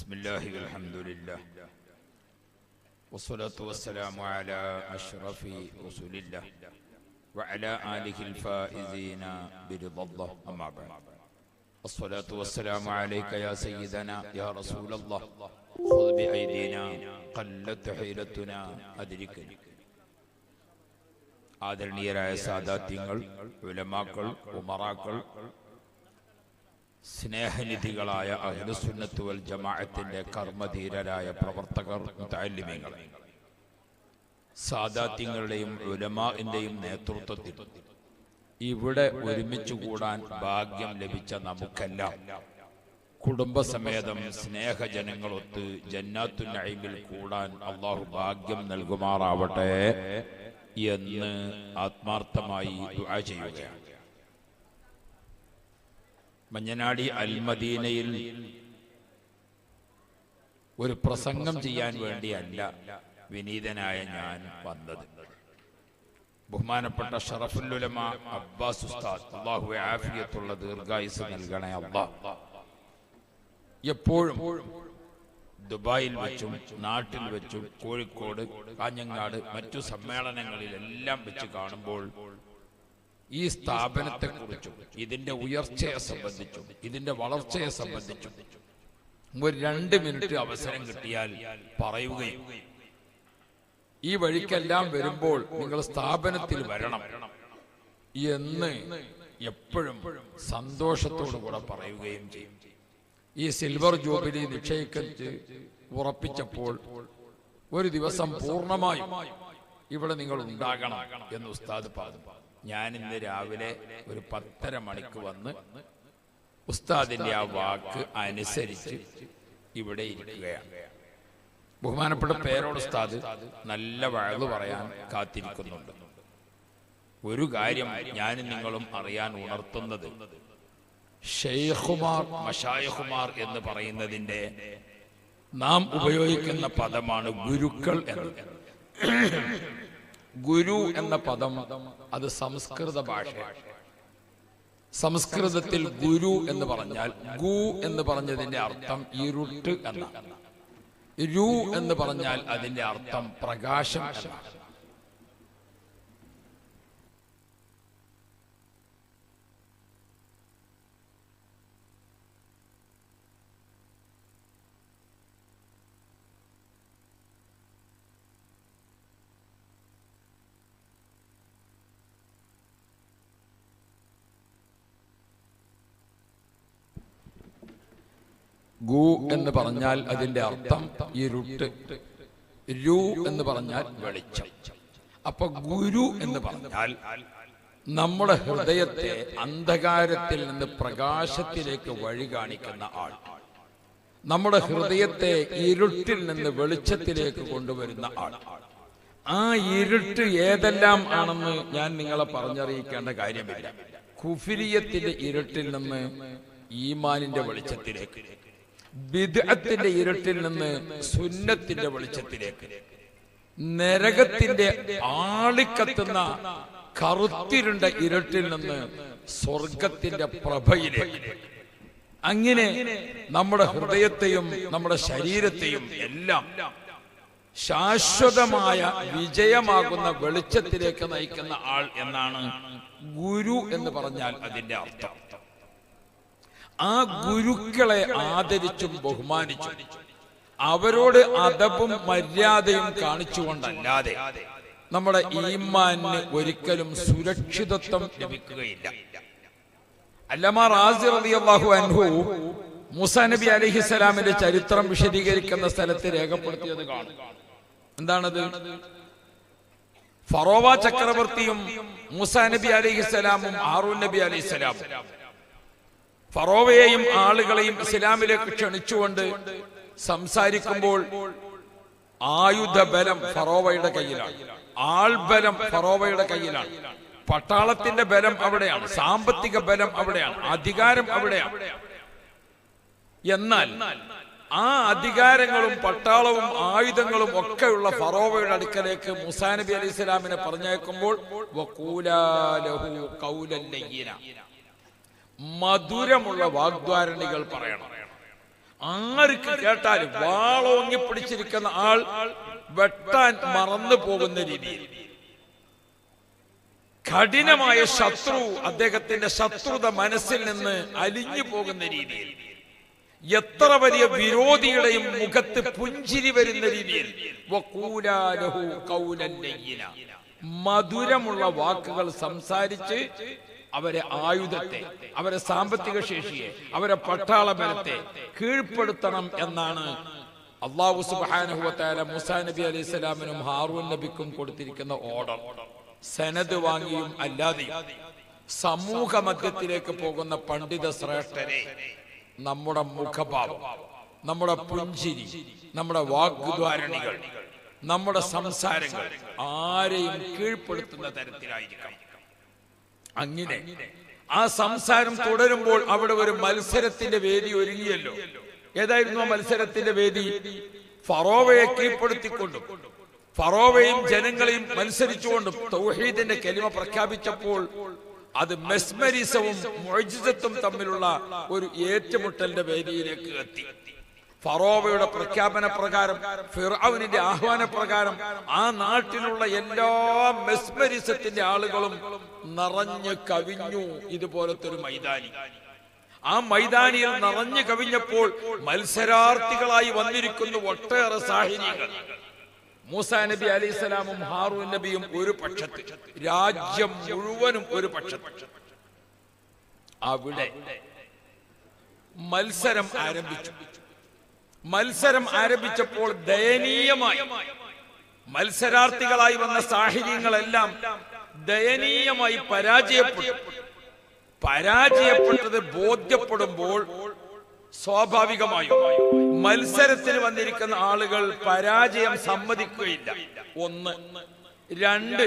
بسم الله والحمد لله والصلاة والسلام على أشرف رسول الله وعلى آله الفائزين برضا الله أما بعد الصلاة والسلام عليك يا سيدنا يا رسول الله خذ بأيدينا قلت حيلتنا أدركني ആദരണീയരായ സാദാത്യങ്ങൾ ഉലമാക്കൾ ഉമറാക്കൾ സ്നേഹനിധികളായ അഹ്ലുസുന്നത്ത് വൽ ജമാഅത്തിന്റെ കർമ്മധീരരായ പ്രവർത്തകർ മുതഅല്ലിമീങ്ങൾ സാദാത്യങ്ങളുടെയും ഉലമാഇന്റെയും നേതൃത്വത്തിൽ ഇവിടെ ഒരുമിച്ച് കൂടാൻ ഭാഗ്യം ലഭിച്ച നമുക്കെല്ലാം കുടുംബസമേതം സ്നേഹജനങ്ങളൊത്ത് ജന്നാത്തുൻ നഈമിൽ കൂടാൻ അല്ലാഹു ഭാഗ്യം നൽകുമാറാവട്ടെ എന്ന് ആത്മാർത്ഥമായി ദുആ ചെയ്യുകയാണ്. മഞ്ഞനാടി അൽമദീനയിൽ ഒരു പ്രസംഗം ചെയ്യാൻ വേണ്ടിയല്ല വിനീതനായ ഞാൻ വന്നത്. ബഹുമാനപ്പെട്ട ഷറഫുൽ ഉലമ അബ്ബാസ് ഉസ്താദ് അല്ലാഹു ആഫിയത്തുള്ള ദീർഘായുസ് നൽകണേ അല്ലാഹ്. എപ്പോഴും ദുബായിൽ വെച്ചും നാട്ടിൽ വെച്ചും കോഴിക്കോട് കാഞ്ഞങ്ങാട് മറ്റു സമ്മേളനങ്ങളിലെല്ലാം വെച്ച് കാണുമ്പോൾ ഈ സ്ഥാപനത്തെക്കുറിച്ചും ഇതിന്റെ ഉയർച്ചയെ സംബന്ധിച്ചും ഇതിന്റെ വളർച്ചയെ സംബന്ധിച്ചും ഒരു 2 മിനിറ്റ് അവസരം കിട്ടിയാൽ പറയുകയും ഈ വഴിക്കെല്ലാം വരുമ്പോൾ നിങ്ങൾ സ്ഥാപനത്തിൽ വരണം എന്ന് എപ്പോഴും സന്തോഷത്തോടു കൂടെ പറയുകയും ചെയ്യും. ഈ സിൽവർ ജൂബിലി നിശ്ചയിച്ച് ഉറപ്പിച്ചപ്പോൾ ഒരു ദിവസം പൂർണ്ണമായും ഇവിടെ നിങ്ങൾ ഉണ്ടാകണം എന്ന് ഉസ്താദ് പറഞ്ഞു. ഞാൻ ഇന്ന് രാവിലെ ഒരു 10:30 മണിക്ക് വന്ന് ഉസ്താദിന്റെ ആ വാക്ക് അനുസരിച്ച് ഇവിടെ ഇരിക്കുകയാണ്. ബഹുമാനപ്പെട്ട പേരോട് ഉസ്താദ് നല്ല വഅദ് പറയാൻ കാത്തിരിക്കുന്നുണ്ട്. ഒരു കാര്യം ഞാനും നിങ്ങളും അറിയാൻ ഉണർത്തുന്നത്, ഷെയ്ഖുമാർ മശായിഖുമാർ എന്ന് പറയുന്നതിന്റെ നാം ഉപയോഗിക്കുന്ന പദമാണ് ഗുരുക്കൾ എന്ന്. ഗുരു എന്ന പദം അത് സംസ്കൃത ഭാഷയാണ്. സംസ്കൃതത്തിൽ ഗുരു എന്ന് പറഞ്ഞാൽ ഗു എന്ന് പറഞ്ഞതിന്റെ അർത്ഥം ഇരുട്ട് എന്നാണ്. രു എന്ന് പറഞ്ഞാൽ അതിന്റെ അർത്ഥം പ്രകാശം എന്നാണ്. ഗു എന്ന് പറഞ്ഞാൽ അതിന്റെ അർത്ഥം ഇരുട്ട്, രു എന്ന് പറഞ്ഞാൽ വെളിച്ചം. അപ്പൊ ഗുരു എന്ന് പറഞ്ഞാൽ നമ്മുടെ ഹൃദയത്തെ അന്ധകാരത്തിൽ നിന്ന് പ്രകാശത്തിലേക്ക് വഴി കാണിക്കുന്ന ആൾ, നമ്മുടെ ഹൃദയത്തെ ഇരുട്ടിൽ നിന്ന് വെളിച്ചത്തിലേക്ക് കൊണ്ടുവരുന്ന ആൾ. ആ ഇരുട്ട് ഏതെല്ലാം ആണെന്ന് ഞാൻ നിങ്ങളെ പറഞ്ഞറിയിക്കേണ്ട കാര്യമില്ല. കുഫ്രിയത്തിന്റെ ഇരുട്ടിൽ നിന്ന് ഈമാനിന്റെ വെളിച്ചത്തിലേക്ക്, ബിദ്അത്തിന്റെ ഇരുട്ടിൽ നിന്ന് സുന്നത്തിന്റെ വെളിച്ചത്തിലേക്ക്, നരകത്തിന്റെ ആളിക്കത്തുന്ന കറുത്തിരുണ്ട ഇരുട്ടിൽ നിന്ന് സ്വർഗത്തിന്റെ പ്രഭയിലേക്ക്, അങ്ങനെ നമ്മുടെ ഹൃദയത്തെയും നമ്മുടെ ശരീരത്തെയും എല്ലാം ശാശ്വതമായ വിജയമാകുന്ന വെളിച്ചത്തിലേക്ക് നയിക്കുന്ന ആൾ എന്നാണ് ഗുരു എന്ന് പറഞ്ഞാൽ അതിന്റെ അർത്ഥം. ആ ഗുരുക്കളെ ആദരിച്ചും ബഹുമാനിച്ചും അവരോട് അദബും മര്യാദയും കാണിച്ചുകൊണ്ടല്ലാതെ നമ്മുടെ ഈമാനിന് ഒരിക്കലും സുരക്ഷിതത്വം ലഭിക്കുകയില്ല. അല്ലമാ റാസി റളിയല്ലാഹു അൻഹു മൂസാ നബി അലൈഹിസ്സലാമിന്റെ ചരിത്രം വിശദീകരിക്കുന്ന സ്ഥലത്ത് രേഖപ്പെടുത്തിയത് കാണും. എന്താണത്? ഫറോവ ചക്രവർത്തിയും മൂസാ നബി അലൈഹിസ്സലാമും ഹാറൂൻ നബി അലൈഹിസ്സലാമും ഫറോവയെയും ആളുകളെയും ഇസ്ലാമിലേക്ക് ക്ഷണിച്ചുകൊണ്ട് സംസാരിക്കുമ്പോൾ ആയുധബലം ഫറോവയുടെ കയ്യിലാണ്, ആൾബലം ഫറോവയുടെ കയ്യിലാണ്, പട്ടാളത്തിന്റെ ബലം അവിടെയാണ്, സാമ്പത്തിക ബലം അവിടെയാണ്, അധികാരം അവിടെയാണ്. എന്നാൽ ആ അധികാരങ്ങളും പട്ടാളവും ആയുധങ്ങളും ഒക്കെയുള്ള ഫറോവയുടെ അടുക്കലേക്ക് മൂസാ നബി അലൈഹി സ്വലാമിനെ പറഞ്ഞയക്കുമ്പോൾ വഖൂലാ ലഹു ഖൗലൻ ലയ്യിന, മധുരമുള്ള വാഗ്ദാരണികൾ പറയണം. ആർക്ക് കേട്ടാലും വാളോങ്ങി പിടിച്ചിരിക്കുന്ന ആൾ വെട്ടാൻ മറന്നു പോകുന്ന രീതിയിൽ കഠിനമായ ശത്രു അദ്ദേഹത്തിന്റെ ശത്രുത മനസ്സിൽ നിന്ന് അലിഞ്ഞു പോകുന്ന രീതിയിൽ എത്ര വലിയ വിരോധിയുടെയും മുഖത്ത് പുഞ്ചിരി വരുന്ന രീതിയിൽ മധുരമുള്ള വാക്കുകൾ സംസാരിച്ച് അവരെ ആയുധത്തെ, അവരെ സാമ്പത്തിക ശേഷിയെ, അവരെ പട്ടാള ബലത്തെ കീഴ്പ്പെടുത്തണം എന്നാണ് അല്ലാഹു സുബ്ഹാനഹു വ തആല മൂസാ നബി അലൈഹി സ്വലാമിനും ഹാറൂൻ നബിക്കും കൊടുത്തിരിക്കുന്ന ഓർഡർ. സനദ് വാങ്ങിയും അല്ലാതെയും സമൂഹ മധ്യത്തിലേക്ക് പോകുന്ന പണ്ഡിത ശ്രേഷ്ഠരെ നമ്മുടെ മുഖഭാവം, നമ്മുടെ പുഞ്ചിരി, നമ്മുടെ വാഗ്ദ്വാരണികൾ, നമ്മുടെ സംസാരങ്ങൾ ആരെയും കീഴ്പ്പെടുത്തുന്ന തരത്തിലായിരിക്കണം. അങ്ങനെ ആ സംസാരം തുടരുമ്പോൾ അവിടെ ഒരു മത്സരത്തിന്റെ വേദി ഒരുങ്ങിയല്ലോ. ഏതായിരുന്നു ആ മത്സരത്തിന്റെ വേദി? ഫറോവയെ കീഴ്പ്പെടുത്തിക്കൊണ്ടും ഫറോവയും ജനങ്ങളെയും മത്സരിച്ചുകൊണ്ടും തൗഹീദിന്റെ കലിമ പ്രഖ്യാപിച്ചപ്പോൾ അത് മെസ്മരിസവും മുഅ്ജിസത്തും തമ്മിലുള്ള ഒരു ഏറ്റുമുട്ടലിന്റെ വേദിയിലേക്ക് എത്തി. ഫറോവയുടെ പ്രഖ്യാപന പ്രകാരം, ഫിർഔനിന്റെ ആഹ്വാന പ്രകാരം ആ നാട്ടിലുള്ള എല്ലാ മെസ്മരിസത്തിന്റെ ആളുകളും നിറഞ്ഞു കവിഞ്ഞു ഇതുപോലത്തെ ഒരു മൈതാനി. ആ മൈതാനിയിൽ നിറഞ്ഞു കവിഞ്ഞപ്പോൾ മത്സരാർത്ഥികളായി വന്നിരിക്കുന്ന ഒട്ടേറെ സാഹിര്യങ്ങൾ. മൂസാ നബി അലൈഹിസ്സലാമും ഹാറൂൻ നബിയും ഒരു പക്ഷത്ത്, രാജ്യം മുഴുവനും ഒരു പക്ഷത്ത്. അവിടെ മത്സരം ആരംഭിച്ചു. മത്സരം ആരംഭിച്ചപ്പോൾ ദയനീയമായി മത്സരാർത്ഥികളായി വന്ന സാഹിര്യങ്ങളെല്ലാം ദയനീയമായി പരാജയപ്പെട്ടത് ബോധ്യപ്പെടുമ്പോൾ സ്വാഭാവികമായും മത്സരത്തിന് വന്നിരിക്കുന്ന ആളുകൾ പരാജയം സമ്മതിക്കുകയില്ല. ഒന്ന്. രണ്ട്,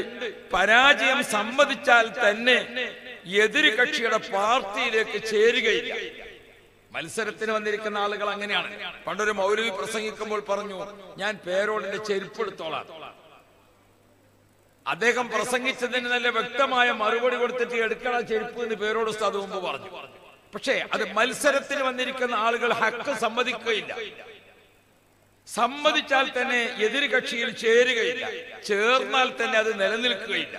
പരാജയം സമ്മതിച്ചാൽ തന്നെ എതിര് കക്ഷിയുടെ പാർട്ടിയിലേക്ക് ചേരുകയില്ല. മത്സരത്തിന് വന്നിരിക്കുന്ന ആളുകൾ അങ്ങനെയാണ്. പണ്ടൊരു മൗലവി പ്രസംഗിക്കുമ്പോൾ പറഞ്ഞു, ഞാൻ പേരോടിന്റെ ചെരുപ്പെടുത്തോളാം. അദ്ദേഹം പ്രസംഗിച്ചതിന് നല്ല വ്യക്തമായ മറുപടി കൊടുത്തിട്ട് എടുക്കണം ചെരുപ്പ് എന്ന് പേരോട് ഉസ്താദ് മുമ്പ് പറഞ്ഞു. പക്ഷേ അത് മത്സരത്തിന് വന്നിരിക്കുന്ന ആളുകൾ ഹക്ക് സമ്മതിക്കുകയില്ല. സമ്മതിച്ചാൽ തന്നെ എതിര് കക്ഷിയിൽ ചേരുകയില്ല, ചേർന്നാൽ തന്നെ അത് നിലനിൽക്കുകയില്ല.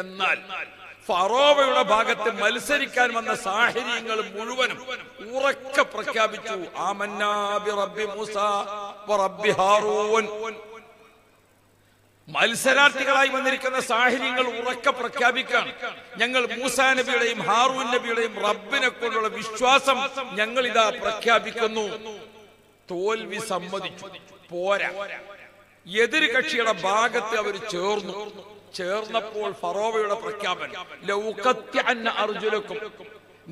എന്നാൽ ഫറോവയുടെ ഭാഗത്ത് മത്സരിക്കാൻ വന്ന സാഹിര്യങ്ങൾ മുഴുവനും ഉറക്കെ പ്രഖ്യാപിച്ചു, ആമന്നാ ബിറബ്ബി മൂസാ വറബ്ബി ഹാറൂൻ. മത്സരാർത്ഥികളായി വന്നിരിക്കുന്ന സാഹിര്യങ്ങൾ ഉറക്കെ പ്രഖ്യാപിക്കാൻ, ഞങ്ങൾ മൂസാ നബിയുടെയും ഹാറൂൻ നബിയുടെയും റബ്ബിനെ കൊണ്ടുള്ള വിശ്വാസം ഞങ്ങൾ ഇതാ പ്രഖ്യാപിക്കുന്നു. തോൽവി സമ്മതിച്ചു. പോരാ, എതിര് കക്ഷിയുടെ ഭാഗത്ത് അവർ ചേർന്നപ്പോൾ ഫറോവയുടെ പ്രഖ്യാപനം, ലൗഖത്യഅന്ന അർജുലക്കും,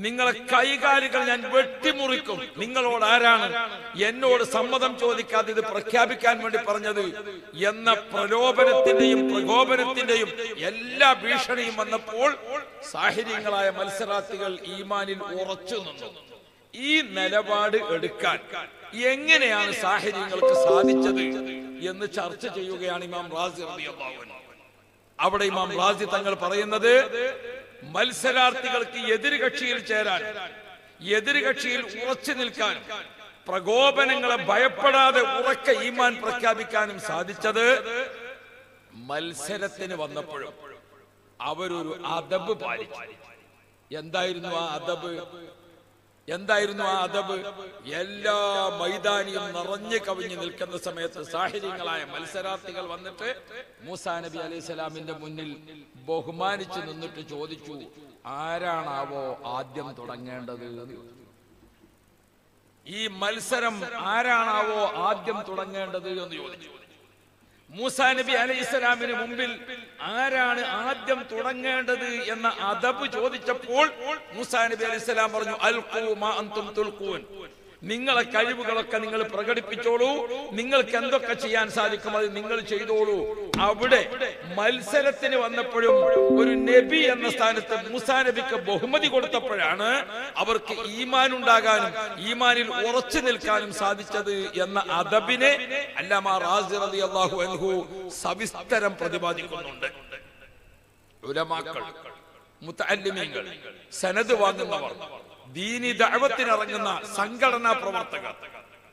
നിങ്ങളെ കൈകാലുകൾ ഞാൻ വെട്ടിമുറിക്കും. നിങ്ങളോട് ആരാണ് എന്നോട് സമ്മതം ചോദിക്കാതെ ഇത് പ്രഖ്യാപിക്കാൻ വേണ്ടി പറഞ്ഞത് എന്ന പ്രലോഭനത്തിന്റെയും പ്രകോപനത്തിന്റെയും എല്ലാ ഭീഷണിയും വന്നപ്പോൾ സാഹിര്യങ്ങളായ മത്സരാർത്ഥികൾ ഈമാനിൽ ഉറച്ചു നിന്നു. ഈ നിലപാട് എടുക്കാൻ എങ്ങനെയാണ് സാഹിര്യങ്ങൾക്ക് സാധിച്ചത് എന്ന് ചർച്ച ചെയ്യുകയാണ് ഇമാം റാസി റളിയല്ലാഹു അൻഹു. അവിടെ ഇമാം റാസി തങ്ങൾ പറയുന്നത്, മത്സരാർത്ഥികൾക്ക് എതിര് കക്ഷിയിൽ ചേരാൻ, എതിര് കക്ഷിയിൽ ഉറച്ചു നിൽക്കാനും, പ്രകോപനങ്ങളെ ഭയപ്പെടാതെ ഉറക്കെ ഈമാൻ പ്രഖ്യാപിക്കാനും സാധിച്ചത് മത്സരത്തിന് വന്നപ്പോഴും അവരൊരു അദബ് പാലിച്ചു. എന്തായിരുന്നു ആ അദബ്? എല്ലാ മൈതാനിയും നിറഞ്ഞു കവിഞ്ഞു നിൽക്കുന്ന സമയത്ത് സാഹിര്യങ്ങളായ മത്സരാർത്ഥികൾ വന്നിട്ട് മൂസാ നബി അലൈഹി സ്വലാമിന്റെ മുന്നിൽ ബഹുമാനിച്ചു നിന്നിട്ട് ചോദിച്ചു, ആരാണാവോ ആദ്യം തുടങ്ങേണ്ടത്? ഈ മത്സരം ആരാണാവോ ആദ്യം തുടങ്ങേണ്ടത് എന്ന് ചോദിച്ചു. മൂസാ നബി അലൈഹി സ്വലാമിന് മുമ്പിൽ ആരാണ് ആദ്യം തുടങ്ങേണ്ടത് എന്ന അദബ് ചോദിച്ചപ്പോൾ മൂസാ നബി അലൈഹി സ്വലാം പറഞ്ഞു, അൽഖൂ മാ അൻതും തുൽഖൂൻ, നിങ്ങളെ കഴിവുകളൊക്കെ നിങ്ങൾ പ്രകടിപ്പിച്ചോളൂ, നിങ്ങൾക്ക് എന്തൊക്കെ ചെയ്യാൻ സാധിക്കും അത് നിങ്ങൾ ചെയ്തോളൂ. അവിടെ മത്സരത്തിന് വന്നപ്പോഴും ഒരു നബി എന്ന സ്ഥാനത്ത് മൂസാ നബിക്ക് ബഹുമതി കൊടുത്തപ്പോഴാണ് അവർക്ക് ഈമാൻ ഉണ്ടാകാനും ഈമാനിൽ ഉറച്ചു നിൽക്കാനും സാധിച്ചത് എന്ന അദബിനെ അല്ലാമ റാസി റളിയല്ലാഹു അൻഹു സവിസ്തരം പ്രതിപാദിക്കുന്നുണ്ട്. ഉലമാക്കൾ, മുതഅല്ലിമീങ്ങൾ, സനദ് വാങ്ങുന്നവർ, ദീനി ദഅവത്തിന് ഇറങ്ങുന്ന സംഘടനാ പ്രവർത്തകർ,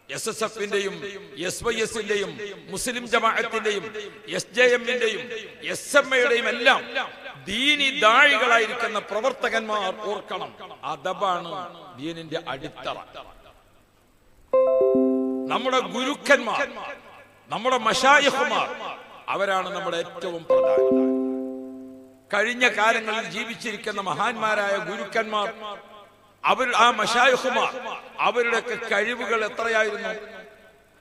SSF-ന്റെയും SYS-ന്റെയും മുസ്ലിം ജമാഅത്തിന്റെയും SJM-ന്റെയും SMA-യുടെയും എല്ലാം ദീനി ദാഴികളായിരിക്കുന്ന പ്രവർത്തകന്മാർ ഓർക്കണം, അദബാണ് ദീനിന്റെ അടിത്തറ. നമ്മുടെ ഗുരുക്കന്മാർ, നമ്മുടെ മശായിഖുമാർ, അവരാണ് നമ്മുടെ ഏറ്റവും പ്രധാനം. കഴിഞ്ഞ കാലങ്ങളിൽ ജീവിച്ചിരിക്കുന്ന മഹാന്മാരായ ഗുരുക്കന്മാർ, ആ മശായിഖുമാർ, അവരുടെയൊക്കെ കഴിവുകൾ എത്രയായിരുന്നു.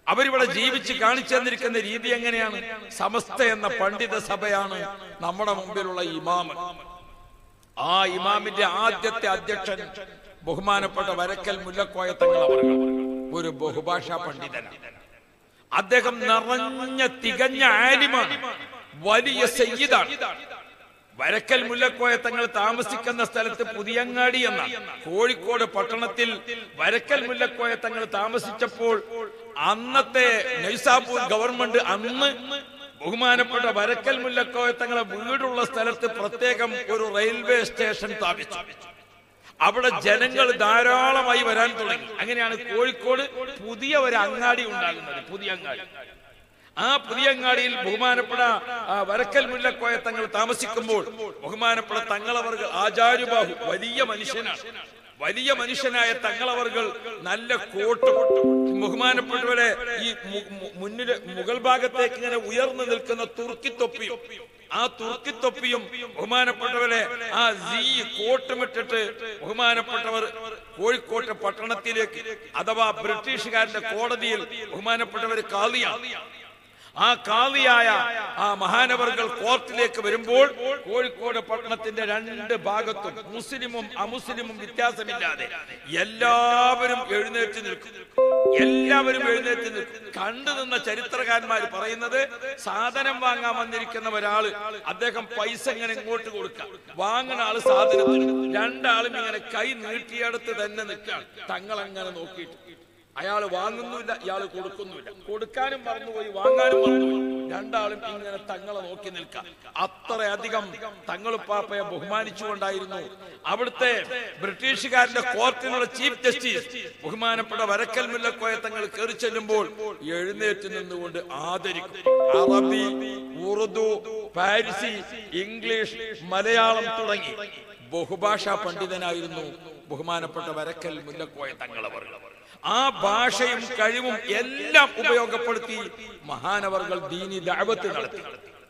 അവരിവിടെ ജീവിച്ച് കാണിച്ചു തന്നിരിക്കുന്ന രീതി എങ്ങനെയാണ്? സമസ്ത എന്ന പണ്ഡിത സഭയാണ് നമ്മുടെ മുമ്പിലുള്ള ഇമാം. ആ ഇമാമിന്റെ ആദ്യത്തെ അധ്യക്ഷൻ ബഹുമാനപ്പെട്ട വരക്കൽ മുല്ലക്കോയ തങ്ങൾ അവർകൾ, ഒരു ബഹുഭാഷാ പണ്ഡിതനാണ്. അദ്ദേഹം നിറഞ്ഞ തികഞ്ഞ ആലിമാണ്, വലിയ സയ്യിദാണ്. വരക്കൽ മുല്ലക്കോയ തങ്ങൾ താമസിക്കുന്ന സ്ഥലത്ത് പുതിയങ്ങാടി എന്ന കോഴിക്കോട് പട്ടണത്തിൽ വരക്കൽ മുല്ലക്കോയ തങ്ങൾ താമസിച്ചപ്പോൾ അന്നത്തെ നൈസാപൂർ ഗവൺമെന്റ് അന്ന് ബഹുമാനപ്പെട്ട വരക്കൽ മുല്ലക്കോയ തങ്ങളെ വീടുള്ള സ്ഥലത്ത് പ്രത്യേകം ഒരു റെയിൽവേ സ്റ്റേഷൻ സ്ഥാപിച്ചു. അവിടെ ജനങ്ങൾ ധാരാളമായി വരാൻ തുടങ്ങി. അങ്ങനെയാണ് കോഴിക്കോട് പുതിയ ഒരു അങ്ങാടി ഉണ്ടാകുന്നത്, പുതിയങ്ങാടി. ആ പുതിയങ്ങാടിയിൽ ബഹുമാനപ്പെട്ട വരക്കൽ മുല്ലക്കോയ തങ്ങൾ താമസിക്കുമ്പോൾ ബഹുമാനപ്പെട്ട തങ്ങളവർകൾ ആചാര്യബാഹു, വലിയ മനുഷ്യനാണ്. വലിയ മനുഷ്യനായ തങ്ങളവർകൾ നല്ല കോട്ട്, ബഹുമാനപ്പെട്ടവരെ ഈ മുന്നിൽ മുകൾ ഭാഗത്തേക്ക് ഇങ്ങനെ ഉയർന്നു നിൽക്കുന്ന തുർക്കിത്തൊപ്പിയും, ആ തുർക്കിത്തൊപ്പിയും ബഹുമാനപ്പെട്ടവരെ ആ കോട്ടുമിട്ടിട്ട് ബഹുമാനപ്പെട്ടവർ കോഴിക്കോട്ടെ പട്ടണത്തിലേക്ക്, അഥവാ ബ്രിട്ടീഷുകാരന്റെ കോടതിയിൽ ബഹുമാനപ്പെട്ടവർ കാളിയാണ്. ആ കാളിയായ ആ മഹാനവർകൾ കോർട്ടിലേക്ക് വരുമ്പോൾ കോഴിക്കോട് പട്ടണത്തിന്റെ രണ്ട് ഭാഗത്തും മുസ്ലിമും അമുസ്ലിമും വ്യത്യാസമില്ലാതെ എല്ലാവരും എഴുന്നേറ്റ് നിൽക്കും. എല്ലാവരും എഴുന്നേറ്റ് നിൽക്കും. കണ്ടു നിന്ന ചരിത്രകാരന്മാർ പറയുന്നത്, സാധനം വാങ്ങാൻ വന്നിരിക്കുന്ന ഒരാള്, അദ്ദേഹം പൈസ ഇങ്ങനെ ഇങ്ങോട്ട് കൊടുക്കാം, വാങ്ങുന്ന ആള് സാധനത്തിന്, രണ്ടാളും ഇങ്ങനെ കൈ നീട്ടിയെടുത്ത് തന്നെ നിൽക്കാം. തങ്ങൾ അങ്ങനെ നോക്കിയിട്ട് അയാൾ വാങ്ങുന്നില്ല, ഇയാൾ കൊടുക്കുന്നില്ല. കൊടുക്കാനും മറന്നുപോയി, വാങ്ങാനും മറന്നുപോയി. രണ്ടാളും ഇങ്ങനെ തങ്ങളെ നോക്കി നിൽക്കാം. അത്രയധികം തങ്ങളുപ്പാപ്പയെ ബഹുമാനിച്ചുകൊണ്ടായിരുന്നു അവിടുത്തെ ബ്രിട്ടീഷുകാരന്റെ കോർട്ടിനുള്ള ചീഫ് ജസ്റ്റിസ് ബഹുമാനപ്പെട്ട വരക്കൽ മുല്ലക്കോയ തങ്ങൾ കയറി ചെല്ലുമ്പോൾ എഴുന്നേറ്റ് നിന്നുകൊണ്ട് ആദരിക്കും. അറബി, ഉറുദു, പാരിസി, ഇംഗ്ലീഷ്, മലയാളം തുടങ്ങി ബഹുഭാഷാ പണ്ഡിതനായിരുന്നു ബഹുമാനപ്പെട്ട വരക്കൽ മുല്ലക്കോയ തങ്ങളവർ. ആ ഭാഷയും കഴിവും എല്ലാം ഉപയോഗപ്പെടുത്തി മഹാനവർകൾ ദീനി ദഅവത്ത് നടത്തി.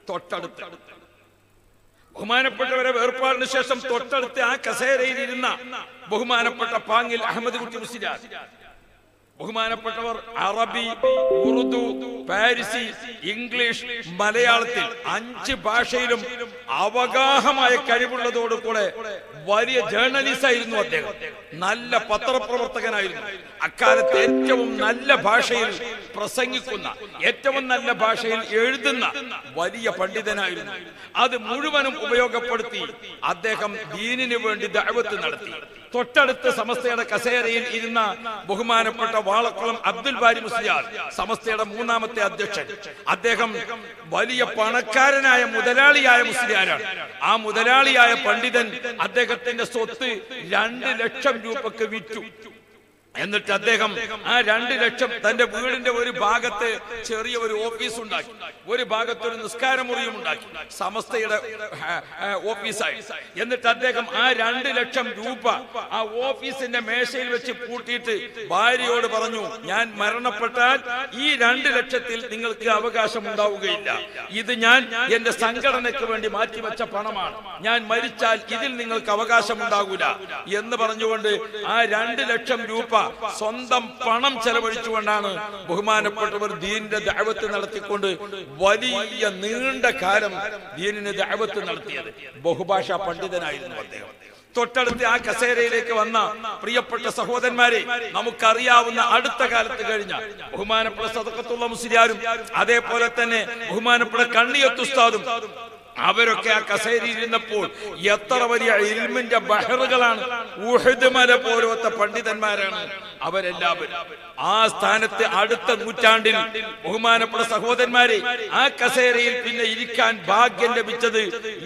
തൊട്ടടുത്ത് ബഹുമാനപ്പെട്ടവരെ വേർപാടിന് ശേഷം തൊട്ടടുത്ത് ആ കസേരയിൽ ഇരുന്ന ബഹുമാനപ്പെട്ട പാങ്ങിൽ അഹമ്മദ് കുട്ടി മുസ്ലിയാർ, ബഹുമാനപ്പെട്ടവർ അറബി, ഉറുദു, പാരിസി, ഇംഗ്ലീഷ്, മലയാളത്തിൽ 5 ഭാഷയിലും അവഗാഹമായ കഴിവുള്ളതോടുകൂടെ വലിയ ജേർണലിസ്റ്റ് ആയിരുന്നു അദ്ദേഹം. നല്ല പത്രപ്രവർത്തകനായിരുന്നു. അക്കാലത്ത് ഏറ്റവും നല്ല ഭാഷയിൽ പ്രസംഗിക്കുന്ന, ഏറ്റവും നല്ല ഭാഷയിൽ എഴുതുന്ന വലിയ പണ്ഡിതനായിരുന്നു. അത് മുഴുവനും ഉപയോഗപ്പെടുത്തി അദ്ദേഹം ദീനിനു വേണ്ടി ദഅവത്ത് നടത്തി. തൊട്ടടുത്ത സമസ്തയുടെ കസേരയിൽ ഇരുന്ന ബഹുമാനപ്പെട്ട വാളക്കുളം അബ്ദുൽ ബാരി മുസ്ലിയാർ, സമസ്തയുടെ 3ാമത്തെ അധ്യക്ഷൻ, അദ്ദേഹം വലിയ പണക്കാരനായ മുതലാളിയായ മുസ്ലിയാരാണ്. ആ മുതലാളിയായ പണ്ഡിതൻ അദ്ദേഹത്തിന്റെ സ്വത്ത് 2 ലക്ഷം രൂപക്ക് വിറ്റു. എന്നിട്ട് അദ്ദേഹം ആ 2 ലക്ഷം തന്റെ വീടിന്റെ ഒരു ഭാഗത്ത് ചെറിയ ഒരു ഓഫീസ് ഉണ്ടാക്കി, ഒരു ഭാഗത്ത് ഒരു നിസ്കാരമുറിയും ഉണ്ടാക്കി, സമസ്തയുടെ ഓഫീസായി. എന്നിട്ട് അദ്ദേഹം ആ 2 ലക്ഷം രൂപ ആ ഓഫീസിന്റെ മേശയിൽ വെച്ച് പൂട്ടിയിട്ട് ഭാര്യയോട് പറഞ്ഞു, ഞാൻ മരണപ്പെട്ടാൽ ഈ 2 ലക്ഷത്തിൽ നിങ്ങൾക്ക് അവകാശം ഉണ്ടാവുകയില്ല. ഇത് ഞാൻ എന്റെ സംഘടനയ്ക്ക് വേണ്ടി മാറ്റിവെച്ച പണമാണ്. ഞാൻ മരിച്ചാൽ ഇതിൽ നിങ്ങൾക്ക് അവകാശം ഉണ്ടാകൂല എന്ന് പറഞ്ഞുകൊണ്ട് ആ 2 ലക്ഷം രൂപ സ്വന്തം പണം ചെലവഴിച്ചുകൊണ്ടാണ് ബഹുമാനപ്പെട്ടവർ ദീനിന്റെ ദഅവത്ത് നടത്തിക്കൊണ്ട് വലിയ നീണ്ട കാലം ദീനിന്റെ ദഅവത്ത് നടത്തിയത്. ബഹുഭാഷാ പണ്ഡിതനായിരുന്നു അദ്ദേഹം. തൊട്ടടുത്ത് ആ കസേരയിലേക്ക് വന്ന പ്രിയപ്പെട്ട സഹോദരന്മാരെ, നമുക്കറിയാവുന്ന അടുത്ത കാലത്ത് കഴിഞ്ഞ ബഹുമാനപ്പെട്ട സദഖത്തുള്ള മുസ്ലിയാരും അതേപോലെ തന്നെ ബഹുമാനപ്പെട്ട കണ്ണിയത്ത് ഉസ്താദും അവരൊക്കെ ആ കസേരയിൽ ഇരുന്നപ്പോൾ എത്ര വലിയ ഇൽമിന്റെ ബഹറുകളാണ്. ഉഹദ് മല പോലത്തെ പണ്ഡിതന്മാരാണ് അവരെല്ലാവരും ആ സ്ഥാനത്ത് അടുത്ത നൂറ്റാണ്ടിൽ ബഹുമാനപ്പെട്ട സഹോദരന്മാരെ ആ കസേരയിൽ പിന്നെ ഇരിക്കാൻ ഭാഗ്യം ലഭിച്ചത്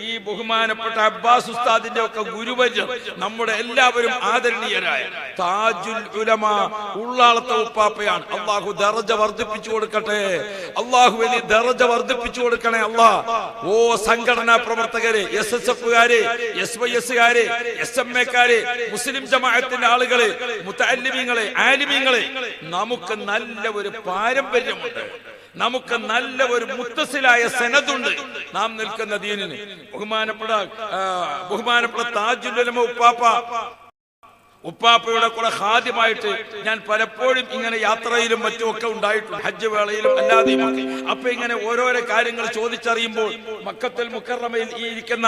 ഈ ബഹുമാനപ്പെട്ട അബ്ബാസ് ഉസ്താദിന്റെ ഒക്കെ ഗുരുവര്യർ, നമ്മുടെ എല്ലാവരും ആദരണീയരായ താജുൽ ഉലമ ഉള്ളാളത്തെ ഉപ്പാപ്പയാണ്. അള്ളാഹു ദറജ വർദ്ധിപ്പിച്ചു കൊടുക്കട്ടെ, അള്ളാഹുവിന് ദറജ വർദ്ധിപ്പിച്ചു കൊടുക്കണേ അള്ളാഹ്. ഓ സംഘടനാ പ്രവർത്തകരെ, SSF-കാരെ, SYS-കാരെ, SMA-കാരെ, മുസ്ലിം ജമാഅത്തിന്റെ ആളുകളെ, മുതഅല്ലിമീങ്ങളെ, ആലിമീങ്ങളെ, നമുക്ക് നല്ല ഒരു പാരമ്പര്യമുണ്ട്, നമുക്ക് നല്ല ഒരു മുത്തസിലായ സനദുണ്ട് നാം നിൽക്കുന്ന ദീനിന്. ബഹുമാനപ്പെട്ട താജുൽ ഉലമ ഉപ്പാപ്പയുടെ കൂടെ ഹാദ്യമായിട്ട് ഞാൻ പലപ്പോഴും ഇങ്ങനെ യാത്രയിലും മറ്റുമൊക്കെ ഉണ്ടായിട്ടുണ്ട്, ഹജ്ജ് വേളയിലും അല്ലാതെയും ഒക്കെ. അപ്പൊ ഇങ്ങനെ ഓരോരോ കാര്യങ്ങൾ ചോദിച്ചറിയുമ്പോൾ മക്കത്തുൽ മുക്കറമയിൽ ഈ ഇരിക്കുന്ന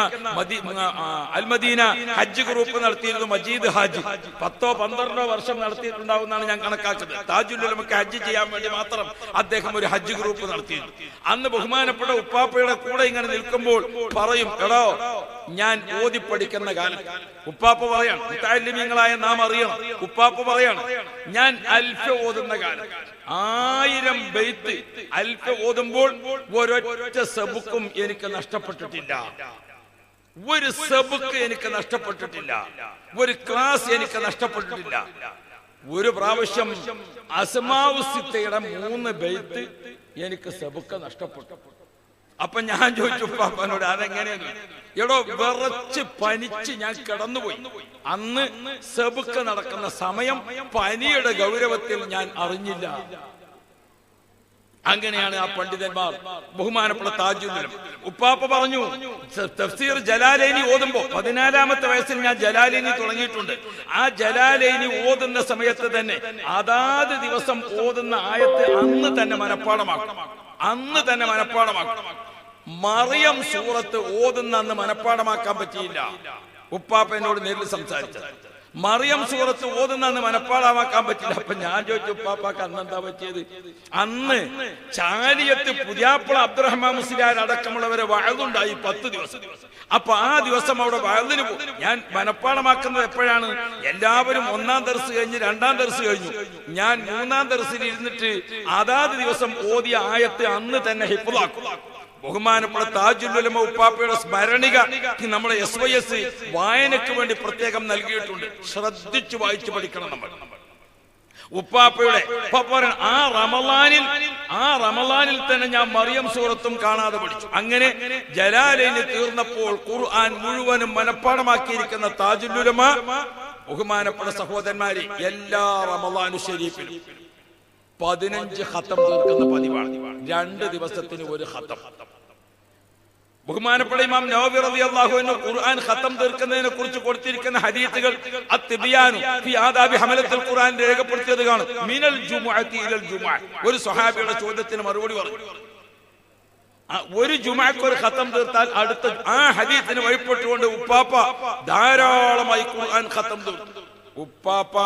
അൽമദീന ഹജ്ജ് ഗ്രൂപ്പ് നടത്തിയിരുന്നു മജീദ് ഹാജി 10-12 വർഷം നടത്തിയിട്ടുണ്ടാവുമെന്നാണ് ഞാൻ കണക്കാക്കുന്നത്. താജുൽ ഉലമക്ക് ഹജ്ജ് ചെയ്യാൻ വേണ്ടി മാത്രം അദ്ദേഹം ഒരു ഹജ്ജ് ഗ്രൂപ്പ് നടത്തിയിരുന്നു. അന്ന് ബഹുമാനപ്പെട്ട ഉപ്പാപ്പയുടെ കൂടെ ഇങ്ങനെ നിൽക്കുമ്പോൾ പറയും, എടോ ഞാൻ ഓതി പഠിക്കുന്ന കാലം ഉപ്പാപ്പ പറയാണ്, മുതഅല്ലിമീങ്ങളായ നാം അറിയണം, ഉപ്പാപ്പ പറയാണ്, ഞാൻ അൽഫ ഓതുന്ന കാലം 1000 ബൈത്ത് അൽഫ ഓതുമ്പോൾ ഒരൊറ്റ സബുക്കും എനിക്ക് നഷ്ടപ്പെട്ടിട്ടില്ല, ഒരു സബുക്ക് എനിക്ക് നഷ്ടപ്പെട്ടിട്ടില്ല, ഒരു ക്ലാസ് എനിക്ക് നഷ്ടപ്പെട്ടിട്ടില്ല. ഒരു പ്രാവശ്യം അസ്മാഉ സിത്തയുടെ 3 ബൈത്ത് എനിക്ക് സബുക്ക് നഷ്ടപ്പെട്ടു. അപ്പൊ ഞാൻ ചോദിച്ചു ഉപ്പാപ്പനോട്, അതെങ്ങനെയാണ്? എടോ വിറച്ച് പനിച്ച് ഞാൻ കിടന്നുപോയി. അന്ന് സബുക്ക് നടക്കുന്ന സമയം പനിയുടെ ഗൗരവത്തിൽ ഞാൻ അറിഞ്ഞില്ല. അങ്ങനെയാണ് ആ പണ്ഡിതന്മാർ. ബഹുമാനപ്പെട്ട താജുൽ ഉലമ ഉപ്പാപ്പ പറഞ്ഞു, തഫ്സീർ ജലാലൈനി ഓതുമ്പോ 14ാമത്തെ വയസ്സിൽ ഞാൻ ജലാലൈനി തുടങ്ങിയിട്ടുണ്ട്. ആ ജലാലൈനി ഓതുന്ന സമയത്ത് തന്നെ അതാത് ദിവസം ഓതുന്ന ആയത്ത് അന്ന് തന്നെ മനഃപ്പാഠമാക്കണം. മറിയം സൂറത്ത് ഓതുന്ന അന്ന് മനഃപ്പാഠമാക്കാൻ പറ്റിയില്ല. ഉപ്പാപ്പ എന്നോട് നേരിൽ സംസാരിച്ചത്, മറിയം സൂറത്ത് ഓതുന്ന അന്ന് മനഃപ്പാഠമാക്കാൻ പറ്റില്ല. അപ്പൊ ഞാൻ ചോദിച്ചു, ഉപ്പാപ്പാക്ക് അന്ന് എന്താ പറ്റിയത്? അന്ന് ചാലിയത്ത് പുതിയാപ്പള അബ്ദുറഹ്മാൻ മുസ്ലിയാർ അടക്കമുള്ളവരെ വഅദുണ്ടായി 10 ദിവസം. അപ്പൊ ആ ദിവസം അവിടെ വഅദിന് ഞാൻ മനഃപ്പാഠമാക്കുന്നത് എപ്പോഴാണ്? എല്ലാവരും 1ാം ദർസ് കഴിഞ്ഞ് 2ാം ദർസ് കഴിഞ്ഞു. ഞാൻ 3ാം ദർസിൽ ഇരുന്നിട്ട് അതാത് ദിവസം ഓതിയ ആയത്ത് അന്ന് തന്നെ ഹിഫ്ളാക്കും. ബഹുമാനപ്പെട്ട താജുൽ ഉലമ ഉപ്പാപ്പയുടെ സ്മരണിക നമ്മുടെ SYS വായനയ്ക്ക് വേണ്ടി പ്രത്യേകം നൽകിയിട്ടുണ്ട്. ശ്രദ്ധിച്ചു വായിച്ചു പഠിക്കണം നമ്മൾ. ഉപ്പാപ്പയുടെ ആ റമളാനിൽ തന്നെ ഞാൻ മറിയം സൂറത്തും കാണാതെ പഠിച്ചു. അങ്ങനെ ജലാലൈനി തീർന്നപ്പോൾ ഖുർആൻ മുഴുവനും മനഃപ്പാഠമാക്കിയിരിക്കുന്ന താജുൽ ഉലമ ബഹുമാനപ്പെട്ട സഹോദരന്മാരെ എല്ലാ റമളാനു ശരീഫിലും 15 ഖത്തം തീർക്കുന്ന പതിവാണ്. 2 ദിവസത്തിന് ഒരു ഖത്തം. ബഹുമാനപ്പെട്ട ഇമാം നവവി റളിയല്ലാഹു അൻഹു ഖുർആൻ ഖത്തം തീർക്കുന്നതിനെ കുറിച്ച് കൊടുത്തിരിക്കുന്ന ഹദീസുകൾ അത്ബിയാനു ഫി ആദാബി ഹമലത്തുൽ ഖുർആൻ രേഖപ്പെടുത്തിയത് കാണും. മിനൽ ജുമുഅത്തി ഇലൽ ജുമുഅ. ഒരു സ്വഹാബിയുടെ ചോദ്യത്തിന് മറുപടി പറഞ്ഞു, ഒരു ജുമുഅക്ക് ഒരു ഖത്തം തീർത്താൽ അടുത്ത ആ ഹദീസിനെ വഴിപ്പെട്ടുകൊണ്ട് ഉപ്പാപ്പ ധാരാളമായി ഖുർആൻ ഖത്തം തീർത്തു. ഉപ്പാപ്പ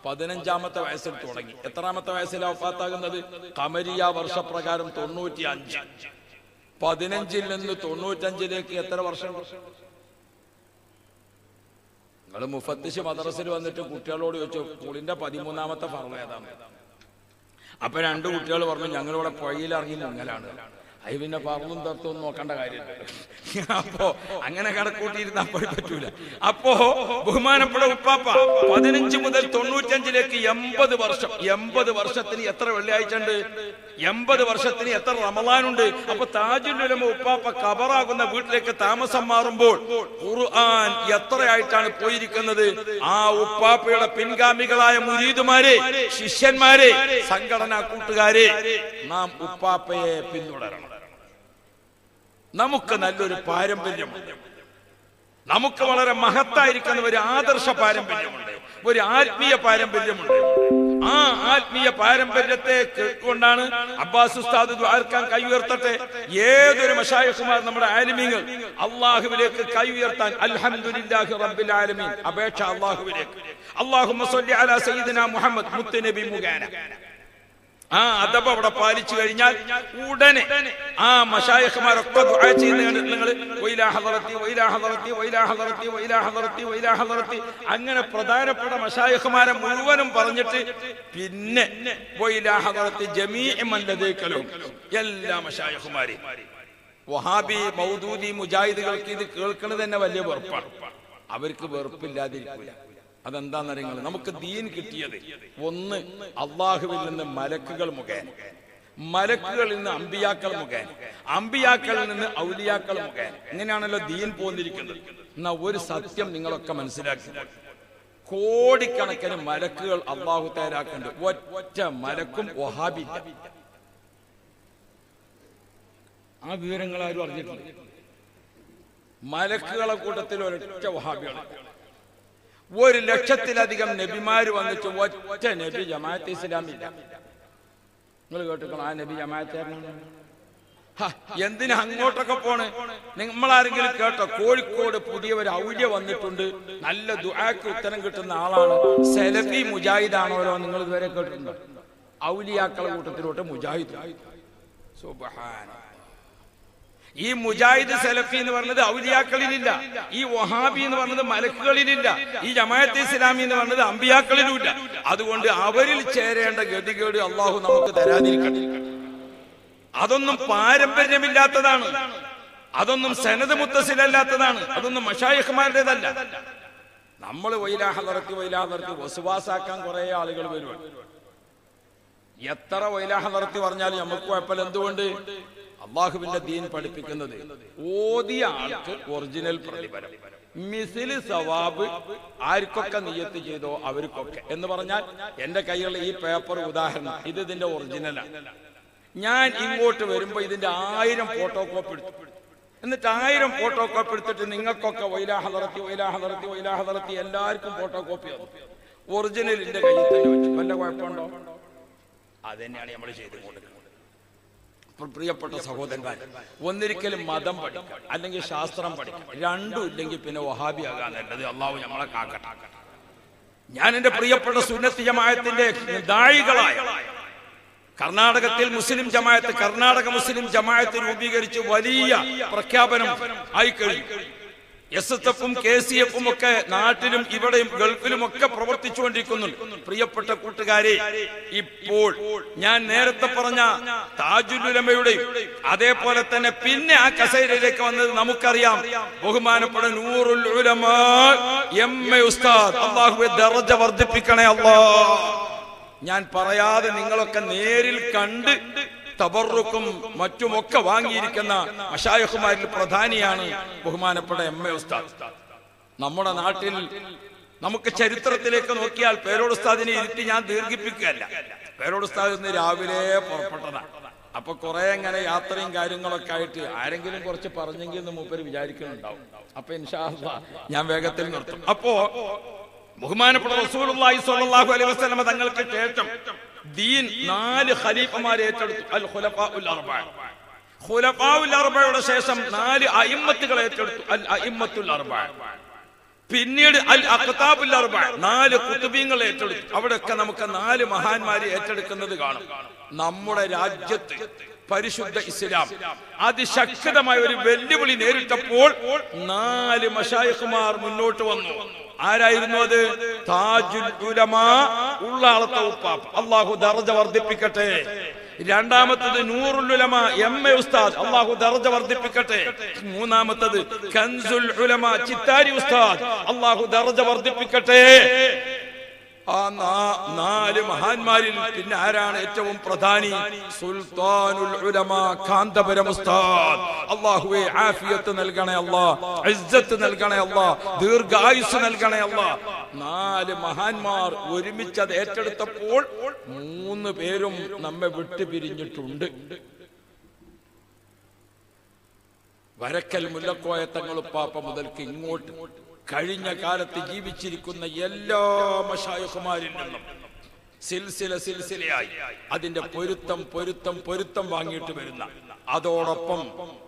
15ാമത്തെ വയസ്സിൽ തുടങ്ങി. എത്രാമത്തെ വയസ്സിലാണ് വഫാത്താകുന്നത്? ഖമരിയ വർഷപ്രകാരം 95. 15ൽ നിന്ന് 95ലേക്ക് എത്ര വർഷം? നിങ്ങൾ മുഫത്തിശ് മദ്രസയിൽ വന്നിട്ട് കുട്ടികളോട് ചോദിച്ചു, സ്കൂളിന്റെ 13ാമത്തെ ഫർള് ഏതാണ്? അപ്പൊ 2 കുട്ടികൾ പറഞ്ഞു, ഞങ്ങളിവിടെ പുഴയിൽ ഇറങ്ങി മുങ്ങലാണ്. അത് പിന്നെ ഫർളും തത്വം നോക്കേണ്ട കാര്യമില്ല. അപ്പോ അങ്ങനെ കണക്കൂട്ടിയിരുന്ന അപ്പോൾ പറ്റൂല. അപ്പോ ബഹുമാനപ്പെട്ട ഉപ്പാപ്പ 15 മുതൽ 95ലേക്ക് 80 വർഷം. 80 വർഷത്തിന് എത്ര വെള്ളിയാഴ്ച ഉണ്ട്? 80 വർഷത്തിന് എത്ര റമളാനുണ്ട്? അപ്പൊ താജുൽ ഉലമ ഉപ്പാപ്പ ഖബറാകുന്ന വീട്ടിലേക്ക് താമസം മാറുമ്പോൾ ഖുർആൻ എത്രയായിട്ടാണ് പോയിരിക്കുന്നത്? ആ ഉപ്പാപ്പയുടെ പിൻഗാമികളായ മുരീദുമാരെ, ശിഷ്യന്മാരെ, സംഘടനാ കൂട്ടുകാരെ, നാം ഉപ്പാപ്പയെ പിന്തുടരണം. നമുക്ക് നല്ലൊരു പാരമ്പര്യമുണ്ട്. നമുക്ക് വളരെ മഹത്തായിരിക്കുന്ന ഒരു ആദർശ പാരമ്പര്യമുണ്ട്, ഒരു ആത്മീയ പാരമ്പര്യമുണ്ട്. ആ ആത്മീയ പാരമ്പര്യത്തെ കൊണ്ടാണ് അബ്ബാസ് ഉസ്താദ് ദ്വാർക്കാൻ കൈ ഉയർത്തട്ടെ. ഏതൊരു മശായിഖുമാർ നമ്മുടെ ആലിമീങ്ങൾ അള്ളാഹുവിലേക്ക് കൈ ഉയർത്താൻ അൽഹംദുലില്ലാഹി റബ്ബിൽ ആലമീൻ അപേക്ഷ അള്ളാഹുവിലേക്ക്. അല്ലാഹുമ്മ സ്വല്ലി അലാ സയ്യിദിനാ മുഹമ്മദ് മുത്തുനബി മുഖേന ആ അദബ് അവിടെ പാലിച്ചു കഴിഞ്ഞാൽ ഉടനെ ആ മശായിഖ്മാരൊക്കെ ദുആ ചെയ്യുന്ന നിങ്ങൾ വൈലാ ഹദറത്തി വൈലാ ഹദറത്തി വൈലാ ഹദറത്തി വൈലാ ഹദറത്തി വൈലാ ഹദറത്തി അങ്ങനെ പ്രധാനപ്പെട്ട മശായിഖ്മാരെ മുഴുവനും പറഞ്ഞിട്ട് പിന്നെ വൈലാ ഹദറത്തി ജമീഇ മൻ ലദൈകലും എല്ലാ മശായിഖ്മാരെയും. വഹാബി മൗദൂദി മുജാഹിദുകൾക്ക് ഇത് കേൾക്കുന്നത് തന്നെ വലിയ വെറുപ്പാണ്. അവർക്ക് വെറുപ്പില്ലാതിരിക്കില്ല. അതെന്താണെന്നറിയുന്നത്, നമുക്ക് ദീൻ കിട്ടിയത് ഒന്ന് അള്ളാഹുവിൽ നിന്ന് മലക്കുകൾ മുഖേന, മലക്കുകളിൽ നിന്ന് അമ്പിയാക്കൾ മുഖേന, അമ്പിയാക്കളിൽ നിന്ന് ഔലിയാക്കൾ മുഖേന. ഇങ്ങനെയാണല്ലോ ദീൻ പോന്നിരിക്കുന്നത്. എന്നാ ഒരു സത്യം നിങ്ങളൊക്കെ മനസ്സിലാക്കി, കോടിക്കണക്കിന് മലക്കുകൾ അള്ളാഹു തയ്യാറാക്കുന്നുണ്ട്. ഒറ്റ മലക്കും വഹാബില്ല. ആ വിവരങ്ങൾ ആരും അറിഞ്ഞിട്ടില്ല. മലക്കുകളെ കൂട്ടത്തിൽ ഒരൊറ്റ വഹാബിയാണ്. 1,00,000-ലധികം നബിമാര് വന്നിട്ട് ഒറ്റ നബി ജമാഅത്തെ ഇസ്ലാമില്ല. നിങ്ങൾ കേട്ടിക്കണം ആ നബി ജമാഅത്തേരനാണ്. എന്തിനാ അങ്ങോട്ടൊക്കെ പോണ്? നമ്മളാരെങ്കിലും കേട്ടോ? കോഴിക്കോട് പുതിയ ഒരു ഔലിയ വന്നിട്ടുണ്ട്, നല്ല ദുആക്ക് ഉത്തരം കിട്ടുന്ന ആളാണ്, സലഫി മുജാഹിദാണോലോ. നിങ്ങൾ ഇതുവരെ കേട്ടിട്ടുണ്ടോ? ഔലിയാക്കളെ കൂട്ടത്തിലോട്ട് മുജാഹിദ്. സുബ്ഹാന. ഈ മുജാഹിദ് സലഫി എന്ന് പറഞ്ഞത് ഔലിയാക്കളിലില്ല, ഈ വഹാബി എന്ന് പറഞ്ഞത് മലക്കുകളിലില്ല, ഈ ജമാഅത്തെ ഇസ്ലാമി എന്ന് പറഞ്ഞത് അമ്പിയാക്കളിലുമില്ല. അതുകൊണ്ട് അവരിൽ ചേരേണ്ട ഗതികേട് അള്ളാഹു നമുക്ക് തരാതിരിക്കട്ടെ. അതൊന്നും പാരമ്പര്യമില്ലാത്തതാണ്, അതൊന്നും സനദ് മുത്തസിലല്ലാത്തതാണ്, അതൊന്നും മശായിഖ്മാരുടേതല്ല. നമ്മൾ വൈലാ ഹദറത്തി വൈലാ ഹദറത്തി വസ്വാസാക്കാൻ കുറെ ആളുകൾ വരുവാണ്. എത്ര വൈലാ ഹദറത്തി പറഞ്ഞാലും നമുക്ക് കുഴപ്പമില്ല. എന്തുകൊണ്ട്? അള്ളാഹുവിന്റെ ദീൻ പഠിപ്പിക്കുന്നത് ഓതിയ ആൾക്ക് ഒറിജിനൽ പ്രതിഫലം, മിസില് സവാബ് ആർക്കൊക്കെ നിയ്യത്ത് ചെയ്തോ അവർക്കൊക്കെ എന്ന് പറഞ്ഞാൽ, എന്റെ കൈകളിൽ ഈ പേപ്പർ ഉദാഹരണം, ഇത് ഇതിന്റെ ഒറിജിനലാണ്. ഞാൻ ഇങ്ങോട്ട് വരുമ്പോ ഇതിന്റെ 1000 ഫോട്ടോ കോപ്പി എടുത്തു. എന്നിട്ട് 1000 ഫോട്ടോ കോപ്പി എടുത്തിട്ട് നിങ്ങൾക്കൊക്കെ വൈലാ ഹദറത്തി വൈലാ ഹദറത്തി വൈലാ ഹദറത്തി എല്ലാവർക്കും ഫോട്ടോ കോപ്പി ഒറിജിനലിന്റെ കയ്യിൽ തന്നെ വെച്ചു. വല്ല കുഴപ്പമുണ്ടോ? അതുതന്നെയാണ് നമ്മൾ ചെയ്തുകൊണ്ടിരിക്കുന്നത്. പ്രിയപ്പെട്ട സഹോദരന്മാർ, ഒന്നിരിക്കലും മതം പഠിക്കാം അല്ലെങ്കിൽ ശാസ്ത്രം പഠിക്കാം, രണ്ടും ഇല്ലെങ്കിൽ പിന്നെ വഹാബി ആകാൻ നല്ലത്. അള്ളാഹു നമ്മളെ കാക്കട്ടെ. ഞാൻ എന്റെ പ്രിയപ്പെട്ട സുന്നത്ത് ജമാഅത്തിന്റെ ദായികളായ കർണാടകത്തിൽ മുസ്ലിം ജമാഅത്ത്, കർണാടക മുസ്ലിം ജമാഅത്ത് രൂപീകരിച്ച് വലിയ പ്രഖ്യാപനം ആയിക്കഴിഞ്ഞു. SSF-ഉം KCF-ഉം ഒക്കെ നാട്ടിലും ഇവിടെയും ഗൾഫിലും ഒക്കെ പ്രവർത്തിച്ചുകൊണ്ടിരിക്കുന്നുണ്ട്. പ്രിയപ്പെട്ട കൂട്ടുകാരെ, ഇപ്പോൾ ഞാൻ നേരത്തെ പറഞ്ഞ താജുൽ ഉലമയുടെയും അതേപോലെ തന്നെ പിന്നെ ആ കസേരയിലേക്ക് വന്നത് നമുക്കറിയാം, ബഹുമാനപ്പെട്ട നൂറുൽ ഉലമാ MA ഉസ്താദ്. അല്ലാഹുവേ ദറജ വർദ്ധിപ്പിക്കണേ അല്ലാഹ്. ഞാൻ പറയാതെ നിങ്ങളൊക്കെ നേരിൽ കണ്ട് തബറുക്കും മറ്റുമൊക്കെ വാങ്ങിയിരിക്കുന്ന മശായിഖുമാരിൽ പ്രധാനിയാണ് ബഹുമാനപ്പെട്ട MA ഉസ്താദ്. നമ്മുടെ നാട്ടിൽ നമുക്ക് ചരിത്രത്തിലേക്ക് നോക്കിയാൽ പേരോട് ഉസ്താദിനെ ഇരുത്തി ഞാൻ ദീർഘിപ്പിക്കുകയല്ല. പേരോട് ഉസ്താദ് ഇന്ന് രാവിലെ പുറപ്പെട്ടതാണ്. അപ്പൊ കുറെ അങ്ങനെ യാത്രയും കാര്യങ്ങളൊക്കെ ആയിട്ട് ആരെങ്കിലും കുറച്ച് പറഞ്ഞെങ്കിൽ എന്ന് മൂപ്പര് വിചാരിക്കുന്നുണ്ടാവും. അപ്പൊ ഇൻഷാ അല്ലാഹ് ഞാൻ വേഗത്തിൽ നിർത്തും. അപ്പോ ബഹുമാനപ്പെട്ട റസൂലുള്ളാഹി സ്വല്ലല്ലാഹു അലൈഹി വസല്ലം തങ്ങൾക്ക് ശേഷം ദീൻ 4 ഖലീഫമാരെ ഏറ്റെടുത്തു. അൽ ഖുലഫാഉൽ അർബഅ. ഖുലഫാഉൽ അർബഅയുടെ ശേഷം 4 അയിമ്മത്തുകളെ ഏറ്റെടുത്തു. അൽ അയിമ്മത്തുൽ അർബഅ. പിന്നീട് അൽ അഖ്താബുൽ അർബഅ, 4 ഖുതുബീങ്ങളെ ഏറ്റെടുത്തു. അവിടെയൊക്കെ നമുക്ക് 4 മഹാന്മാരെ ഏറ്റെടുക്കുന്നത് കാണും. നമ്മുടെ രാജ്യത്ത് പരിശുദ്ധ ഇസ്ലാം അതിശക്തമായ ഒരു വെല്ലുവിളി നേരിട്ടപ്പോൾ 4 മശായിഖുമാർ മുന്നോട്ട് വന്നു. ആരായിരുന്നു അത്? താജുൽ ഉലമാ, ഉള്ളാളത്തെ ഉപ്പാപ്പ. അല്ലാഹു ദർജ വർദ്ധിപ്പിക്കട്ടെ. രണ്ടാമത്തത് നൂറുൽ ഉലമാ MA ഉസ്താദ്. അല്ലാഹു ദർജ വർദ്ധിപ്പിക്കട്ടെ. മൂന്നാമത്തത് കൻസുൽ ഉലമാ ചിത്താരി ഉസ്താദ്. അല്ലാഹു ദർജ വർദ്ധിപ്പിക്കട്ടെ. ആ 4 മഹാന്മാരിൽ പിന്നെ ആരാണ് ഏറ്റവും പ്രധാനി? സുൽത്താനുൽ ഉലമാ കാന്തപുരം ഉസ്താദ്. അല്ലാഹുവേ ആഫിയത്ത് നൽകണേ അല്ലാഹ്, ഇസ്സത്ത് നൽകണേ അല്ലാഹ്, ദീർഘായുസ് നൽകണേ അല്ലാഹ്. 4 മഹാന്മാർ ഒരുമിച്ച് അത് ഏറ്റെടുത്തപ്പോൾ 3 പേരും നമ്മെ വിട്ടുപിരിഞ്ഞിട്ടുണ്ട്. വരക്കൽ മുല്ലക്കോയ തങ്ങളുപ്പാപ്പ മുതൽക്ക് ഇങ്ങോട്ട് കഴിഞ്ഞ കാലത്ത് ജീവിച്ചിരിക്കുന്ന എല്ലാ മശായിഖുമാരിൽ നിന്നും സിൽസിലയായി അതിന്റെ പൊരുത്തം വാങ്ങിയിട്ട് വരുന്ന അതോടൊപ്പം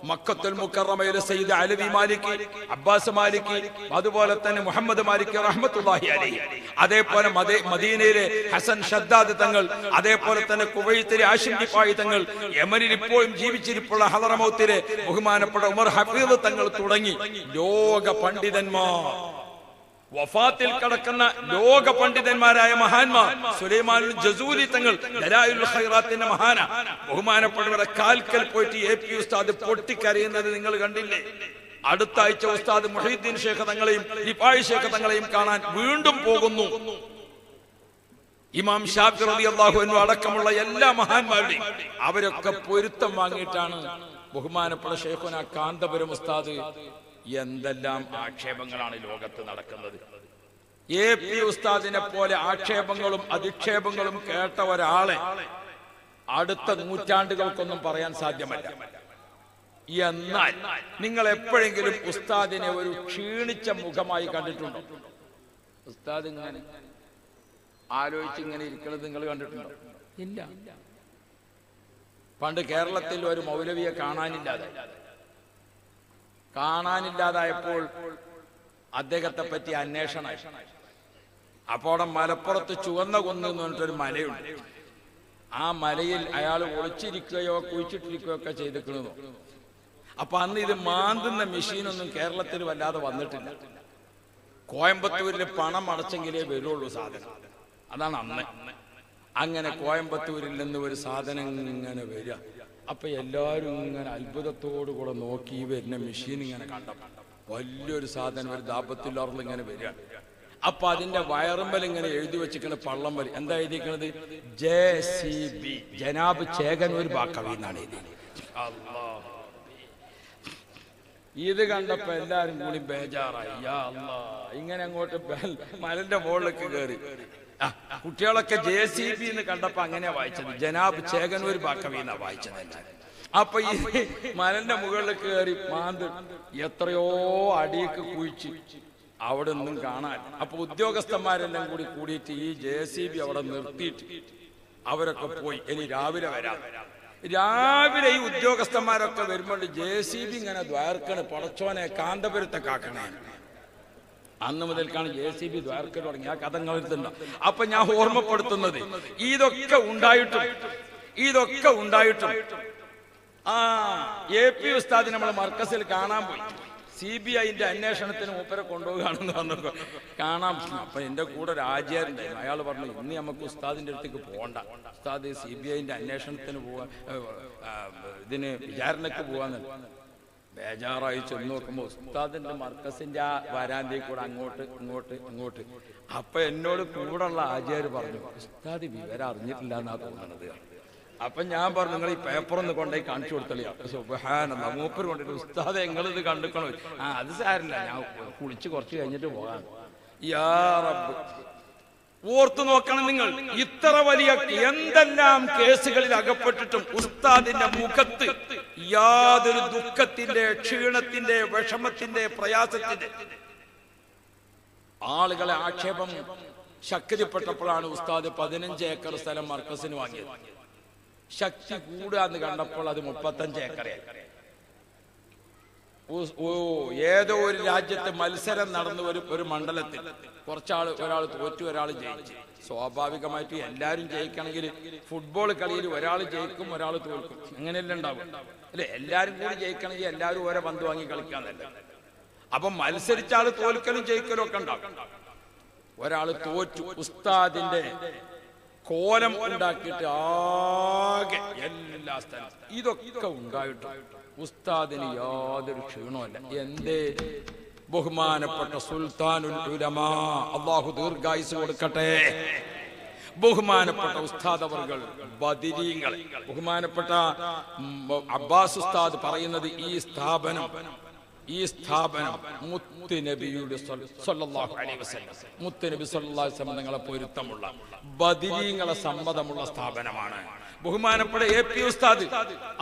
മക്കത്തുൽ മുക്കറമയിലെ സയ്യിദ് അലവി മാലിക്, അബ്ബാസ് മാലിക്, അതുപോലെ തന്നെ മുഹമ്മദ് മാലിക് റഹ്മത്തുള്ളാഹി അലൈഹി, അതേപോലെ മദീനയിലെ ഹസൻ ഷദ്ദാദ് തങ്ങൾ, അതേപോലെ തന്നെ കുവൈത്തിലെ ആഷിം ദിഫായി തങ്ങൾ, യമനിൽ ഇപ്പോഴും ജീവിച്ചിരിപ്പുള്ള ഹളറമൗത്തിലെ ബഹുമാനപ്പെട്ട ഉമർ ഹഫീദ് തങ്ങൾ തുടങ്ങി ലോക പണ്ഡിതന്മാർ, വഫാത്തിൽ കടക്കുന്ന ലോക പണ്ഡിതന്മാരായ മഹാന്മാർ, സുലൈമാനുൽ ജസൂലി തങ്ങൾ ദലായിലുൽ ഖൈറാത്തിന്റെ മഹാന, ബഹുമാനപ്പെട്ടവരുടെ കാൽക്കൽ പോയിട്ട് AP ഉസ്താദ് പൊട്ടിക്കരയുന്നത് നിങ്ങൾ കണ്ടില്ലേ? അടുത്ത ആഴ്ച ഉസ്താദ് മുഹീദ്ദീൻ ശേഖ് തങ്ങളെയും റിഫായി ശേഖ് തങ്ങളെയും കാണാൻ വീണ്ടും പോകുന്നു. ഇമാം ഷാഫി റളിയല്ലാഹു അൻഹു അടക്കമുള്ള എല്ലാ മഹാന്മാരുടെയും അവരൊക്കെ പൊരുത്തം വാങ്ങിയിട്ടാണ് ബഹുമാനപ്പെട്ട ശൈഖുന കാന്തപുരം ഉസ്താദ്. എന്തെല്ലാം ആക്ഷേപങ്ങളാണ് ലോകത്ത് നടക്കുന്നത്. AP ഉസ്താദിനെ പോലെ ആക്ഷേപങ്ങളും അധിക്ഷേപങ്ങളും കേട്ട ഒരാളെ അടുത്ത നൂറ്റാണ്ടുകൾക്കൊന്നും പറയാൻ സാധ്യമല്ല. എന്നാൽ നിങ്ങൾ എപ്പോഴെങ്കിലും ഉസ്താദിനെ ഒരു ക്ഷീണിച്ച മുഖമായി കണ്ടിട്ടുണ്ടോ? ഉസ്താദ് ഇങ്ങനെ ആലോചിച്ച് ഇങ്ങനെ ഇരിക്കുന്നത് നിങ്ങൾ കണ്ടിട്ടുണ്ടോ? ഇല്ല. പണ്ട് കേരളത്തിൽ ഒരു മൗലവിയെ കാണാനില്ലാതായപ്പോൾ അദ്ദേഹത്തെ പറ്റി അന്വേഷണം. അപ്പോൾ മലപ്പുറത്ത് ചുവന്ന കുന്ന് എന്ന് പറഞ്ഞിട്ടൊരു മലയുണ്ട്. ആ മലയിൽ അയാൾ ഒളിച്ചിരിക്കുകയോ കുഴിച്ചിട്ടിരിക്കുകയോ ഒക്കെ ചെയ്തിരിക്കുന്നു. അപ്പൊ അന്ന് ഇത് മാന്തുന്ന മെഷീനൊന്നും കേരളത്തിൽ വല്ലാതെ വന്നിട്ടില്ല. കോയമ്പത്തൂരിൽ പണം അടച്ചെങ്കിലേ വരുള്ളൂ സാധനം. അതാണ് അന്ന്. അങ്ങനെ കോയമ്പത്തൂരിൽ നിന്ന് ഒരു സാധനം ഇങ്ങനെ വരിക. അപ്പൊ എല്ലാവരും ഇങ്ങനെ അത്ഭുതത്തോടു കൂടെ നോക്കി വരുന്ന മെഷീൻ ഇങ്ങനെ കണ്ടപ്പോൾ വലിയൊരു സാധനം ഒരു ദാപത്തിലുറന്ന് ഇങ്ങനെ വരിക. അപ്പൊ അതിന്റെ വയറുമ്പൽ ഇങ്ങനെ എഴുതി വെച്ചിരിക്കണ പള്ളം വരി എന്താ എഴുതിയിരിക്കണത്? JCB, ജനാബ് ചേകനൂർ ബാക്കവി എന്നാണ് എഴുതി. ഇത് കണ്ടപ്പോ എല്ലാരും കൂടി ബേജാറായി. ഇങ്ങനെ അങ്ങോട്ട് മലന്റെ മുകളിലേക്ക് കയറി. കുട്ടികളൊക്കെ JCB എന്ന് കണ്ടപ്പോ അങ്ങനെയാ വായിച്ചത്. ജനാബ് ചേകനൂർ ബാക്കവി എന്നാ വായിച്ചത്. അപ്പൊ ഈ മലന്റെ മുകളിൽ കയറി മാന്ത് എത്രയോ അടിയൊക്കെ കുഴിച്ച് അവിടെ ഒന്നും കാണാൻ. അപ്പൊ ഉദ്യോഗസ്ഥന്മാരെല്ലാം കൂടിയിട്ട് ഈ JCB അവിടെ നിർത്തിയിട്ട് അവരൊക്കെ പോയി. ഇനി രാവിലെ വരാം. രാവിലെ ഈ ഉദ്യോഗസ്ഥന്മാരൊക്കെ വരുമ്പോൾ JCB ഇങ്ങനെ ദ്വാരക്കണ്, പടച്ചോനെ കാന്തപുരത്തെ കാക്കണേ. അന്ന് മുതൽക്കാണ് JCB ദ്വാരക്കൽ തുടങ്ങി. ആ കഥ നിങ്ങളുണ്ട്. അപ്പൊ ഞാൻ ഓർമ്മപ്പെടുത്തുന്നത് ഇതൊക്കെ ഉണ്ടായിട്ടും AP ഉസ്താദ് നമ്മൾ മർക്കസിൽ കാണാൻ പോയി. CBIന്റെ അന്വേഷണത്തിന് മൂപ്പരെ കൊണ്ടുപോകുകയാണെന്ന് പറഞ്ഞു കാണാൻ. അപ്പൊ എന്റെ കൂടെ ഒരു ആചാര്യണ്ടായിരുന്നു. അയാൾ പറഞ്ഞു, ഇന്ന് നമുക്ക് ഉസ്താദിന്റെ അടുത്തേക്ക് പോകണ്ട, ഉസ്താദ് CBIന്റെ അന്വേഷണത്തിന് ഇതിന് വിചാരണക്ക് പോവാന്ന്. ബേജാറായി ചെന്ന് നോക്കുമ്പോ ഉസ്താദിന്റെ മർക്കസിന്റെ ആ വരാന്തയിൽ കൂടെ അങ്ങോട്ട്. അപ്പൊ എന്നോട് കൂടെയുള്ള ആചാര്യ പറഞ്ഞു, ഉസ്താദ് വിവരം അറിഞ്ഞിട്ടില്ല എന്നാ തോന്നുന്നത്. അപ്പൊ ഞാൻ പറഞ്ഞു, നിങ്ങൾ ഈ പേപ്പറൊന്ന് കൊണ്ടുപോയി കാണിച്ചു കൊടുത്തളിയാ. സുബ്ഹാനല്ലാഹ്, മൂപ്പർ കൊണ്ടിട്ട് ഉസ്താദ് നിങ്ങളിത് കണ്ടിക്കണോ? അത് സാരില്ല, ഞാൻ കുളിച്ച് കുറച്ച് കഴിഞ്ഞിട്ട് പോകാൻ. യാ റബ്ബ്, ഓർത്തു നോക്കണം നിങ്ങൾ. ഇത്ര വലിയ എന്തെല്ലാം കേസുകളിൽ അകപ്പെട്ടിട്ടും ഉസ്താദിന്റെ മുഖത്ത് യാതൊരു ദുഃഖത്തിന്റെ, ക്ഷീണത്തിന്റെ, വിഷമത്തിന്റെ, പ്രയാസത്തിന്റെ ആളുകളെ ആക്ഷേപം ശക്തിപ്പെട്ടപ്പോഴാണ് ഉസ്താദ് 15 ഏക്കർ സ്ഥലം മർക്കസിന് വാങ്ങിയത്. ശക്തി കൂടാന്ന് കണ്ടപ്പോൾ അത് 35 ഏക്കറായി. ഏതോ ഒരു രാജ്യത്ത് മത്സരം നടന്നു ഒരു മണ്ഡലത്തിൽ ഒരാൾ തോറ്റു, ഒരാൾ ജയിച്ചു. സ്വാഭാവികമായിട്ട് എല്ലാവരും ജയിക്കണമെങ്കിൽ ഫുട്ബോൾ കളിയിൽ ഒരാൾ ജയിക്കും, ഒരാൾ തോൽക്കും, അങ്ങനെയല്ലേ ഉണ്ടാവും അല്ലെ? എല്ലാവരും കൂടി ജയിക്കണമെങ്കിൽ എല്ലാവരും ഓരോ പന്ത് വാങ്ങി കളിക്കാന്നല്ല. അപ്പൊ മത്സരിച്ച ആള് തോൽക്കലും ജയിക്കലും ഒക്കെ ഉണ്ടാവും. ഒരാൾ തോറ്റു. ഉസ്താദിന്റെ കോലം ഉണ്ടാക്കിയിട്ട് ആകെ എല്ലാ സ്ഥലത്തും ഇതൊക്കെ ഉണ്ടായിട്ടും ഉസ്താദിന് യാതൊരു ക്ഷീണമല്ല. എന്തേ? ബഹുമാനപ്പെട്ട സുൽത്താനുൽ ഉലമാ, അല്ലാഹു ദീർഘായുസ്സ് കൊടുക്കട്ടെ, ബഹുമാനപ്പെട്ട ഉസ്താദ് അവർകൾ ബദരീങ്ങൾ, ബഹുമാനപ്പെട്ട അബ്ബാസ് ഉസ്താദ് പറയുന്നത് ഈ സ്ഥാപനം മുത്തുനബിയുടെ സ്വല്ലല്ലാഹു അലൈഹി വസല്ലം, മുത്തുനബി സ്വല്ലല്ലാഹു അലൈഹി വസല്ലം തങ്ങളെ പൊരുത്തമുള്ള ബദരീങ്ങളെ സമ്മതമുള്ള സ്ഥാപനമാണ്. ബഹുമാനപ്പെട്ട AP ഉസ്താദ്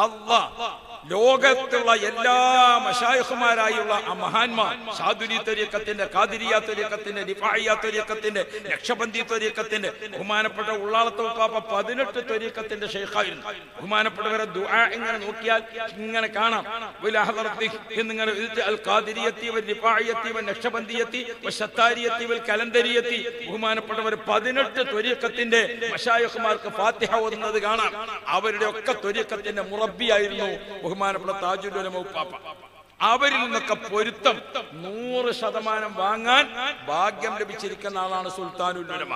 അല്ലാഹ് ലോകത്തുള്ള എല്ലാ മശായിഖുമാരായുള്ള ആ മഹാന്മാർ ഷാദുലി ത്വരീഖത്തിന്റെ, ഖാദിരിയ ത്വരീഖത്തിന്റെ, റിഫാഇയ്യ ത്വരീഖത്തിന്റെ, നക്ഷബന്ദി ത്വരീഖത്തിന്റെ, ബഹുമാനപ്പെട്ട ഉള്ളാളത്ത് ഉപ്പാപ്പ 18 ത്വരീഖത്തിന്റെ ഷെയ്ഖായിരുന്നു. ബഹുമാനപ്പെട്ടവരെ ദുആ ഇങ്ങനെ നോക്കിയാൽ ഇങ്ങനെ കാണാം. വലാ ഹദറത്തി എന്നിങ്ങനെ അൽ ഖാദിരിയത്തി വൽ റിഫാഇയ്യത്തി വൽ നക്ഷബന്ദിയത്തി വൽ ശത്താരിയത്തി വൽ കലന്തരിയത്തി. ബഹുമാനപ്പെട്ടവർ 18 ത്വരീഖത്തിന്റെ മശായിഖുമാർക്ക് ഫാത്തിഹ ഓതുന്നത് കാണാം. അവരുടെ ഒക്കെ ത്വരീഖത്തിന്റെ മുറബ്ബിയായിരുന്നു ബഹുമാനപ്പെട്ട താജുൽ ഉലമ ഉപ്പാപ്പ. അവരിൽ നിന്നൊക്കെ പൊരുത്തം 100% വാങ്ങാൻ ഭാഗ്യം ലഭിച്ചിരിക്കുന്ന ആളാണ് സുൽത്താനുൽ ഉലമ.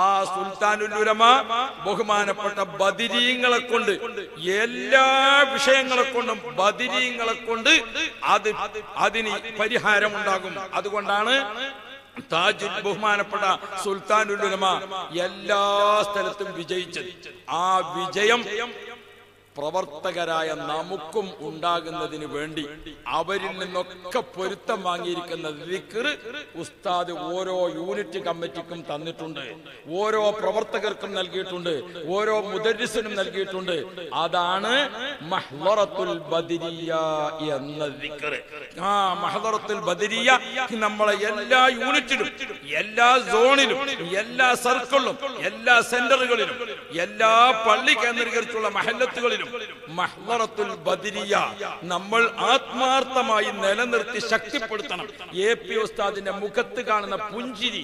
ആ സുൽത്താനുൽ ഉലമ ബഹുമാനപ്പെട്ട ബദരീങ്ങളെ കൊണ്ട് എല്ലാ വിഷയങ്ങളെ കൊണ്ടും ബദരീങ്ങളെ കൊണ്ട് അതിന് പരിഹാരം ഉണ്ടാകും. അതുകൊണ്ടാണ് താജുൽ ബഹുമാനപ്പെട്ട സുൽത്താനുൽ ഉലമ എല്ലാ സ്ഥലത്തും വിജയിച്ചത്. ആ വിജയം പ്രവർത്തകരായ നമുക്കും ഉണ്ടാകുന്നതിന് വേണ്ടി അവരിൽ നിന്നൊക്കെ പൊരുത്തം വാങ്ങിയിരിക്കുന്ന ദിക്ർ ഉസ്താദ് ഓരോ യൂണിറ്റ് കമ്മിറ്റിക്കും തന്നിട്ടുണ്ട്, ഓരോ പ്രവർത്തകർക്കും നൽകിയിട്ടുണ്ട്, ഓരോ മുദർരിസിനും നൽകിയിട്ടുണ്ട്. അതാണ് മഹ്ളറത്തുൽ ബദരിയ എന്ന ദിക്ർ. ആ മഹ്ളറത്തുൽ ബദരിയ നമ്മളെ എല്ലാ യൂണിറ്റിലും, എല്ലാ സോണിലും, എല്ലാ സർക്കിളിലും, എല്ലാ സെന്ററുകളിലും, എല്ലാ പള്ളി കേന്ദ്രീകരിച്ചുള്ള മഹല്ലത്തുകളിലും മഹ്ളറത്തുൽ ബദരിയ നമ്മൾ ആത്മാർത്ഥമായി നിലനിർത്തി ശക്തിപ്പെടുത്തണം. AP ഉസ്താദിന്റെ മുഖത്ത് കാണുന്ന പുഞ്ചിരി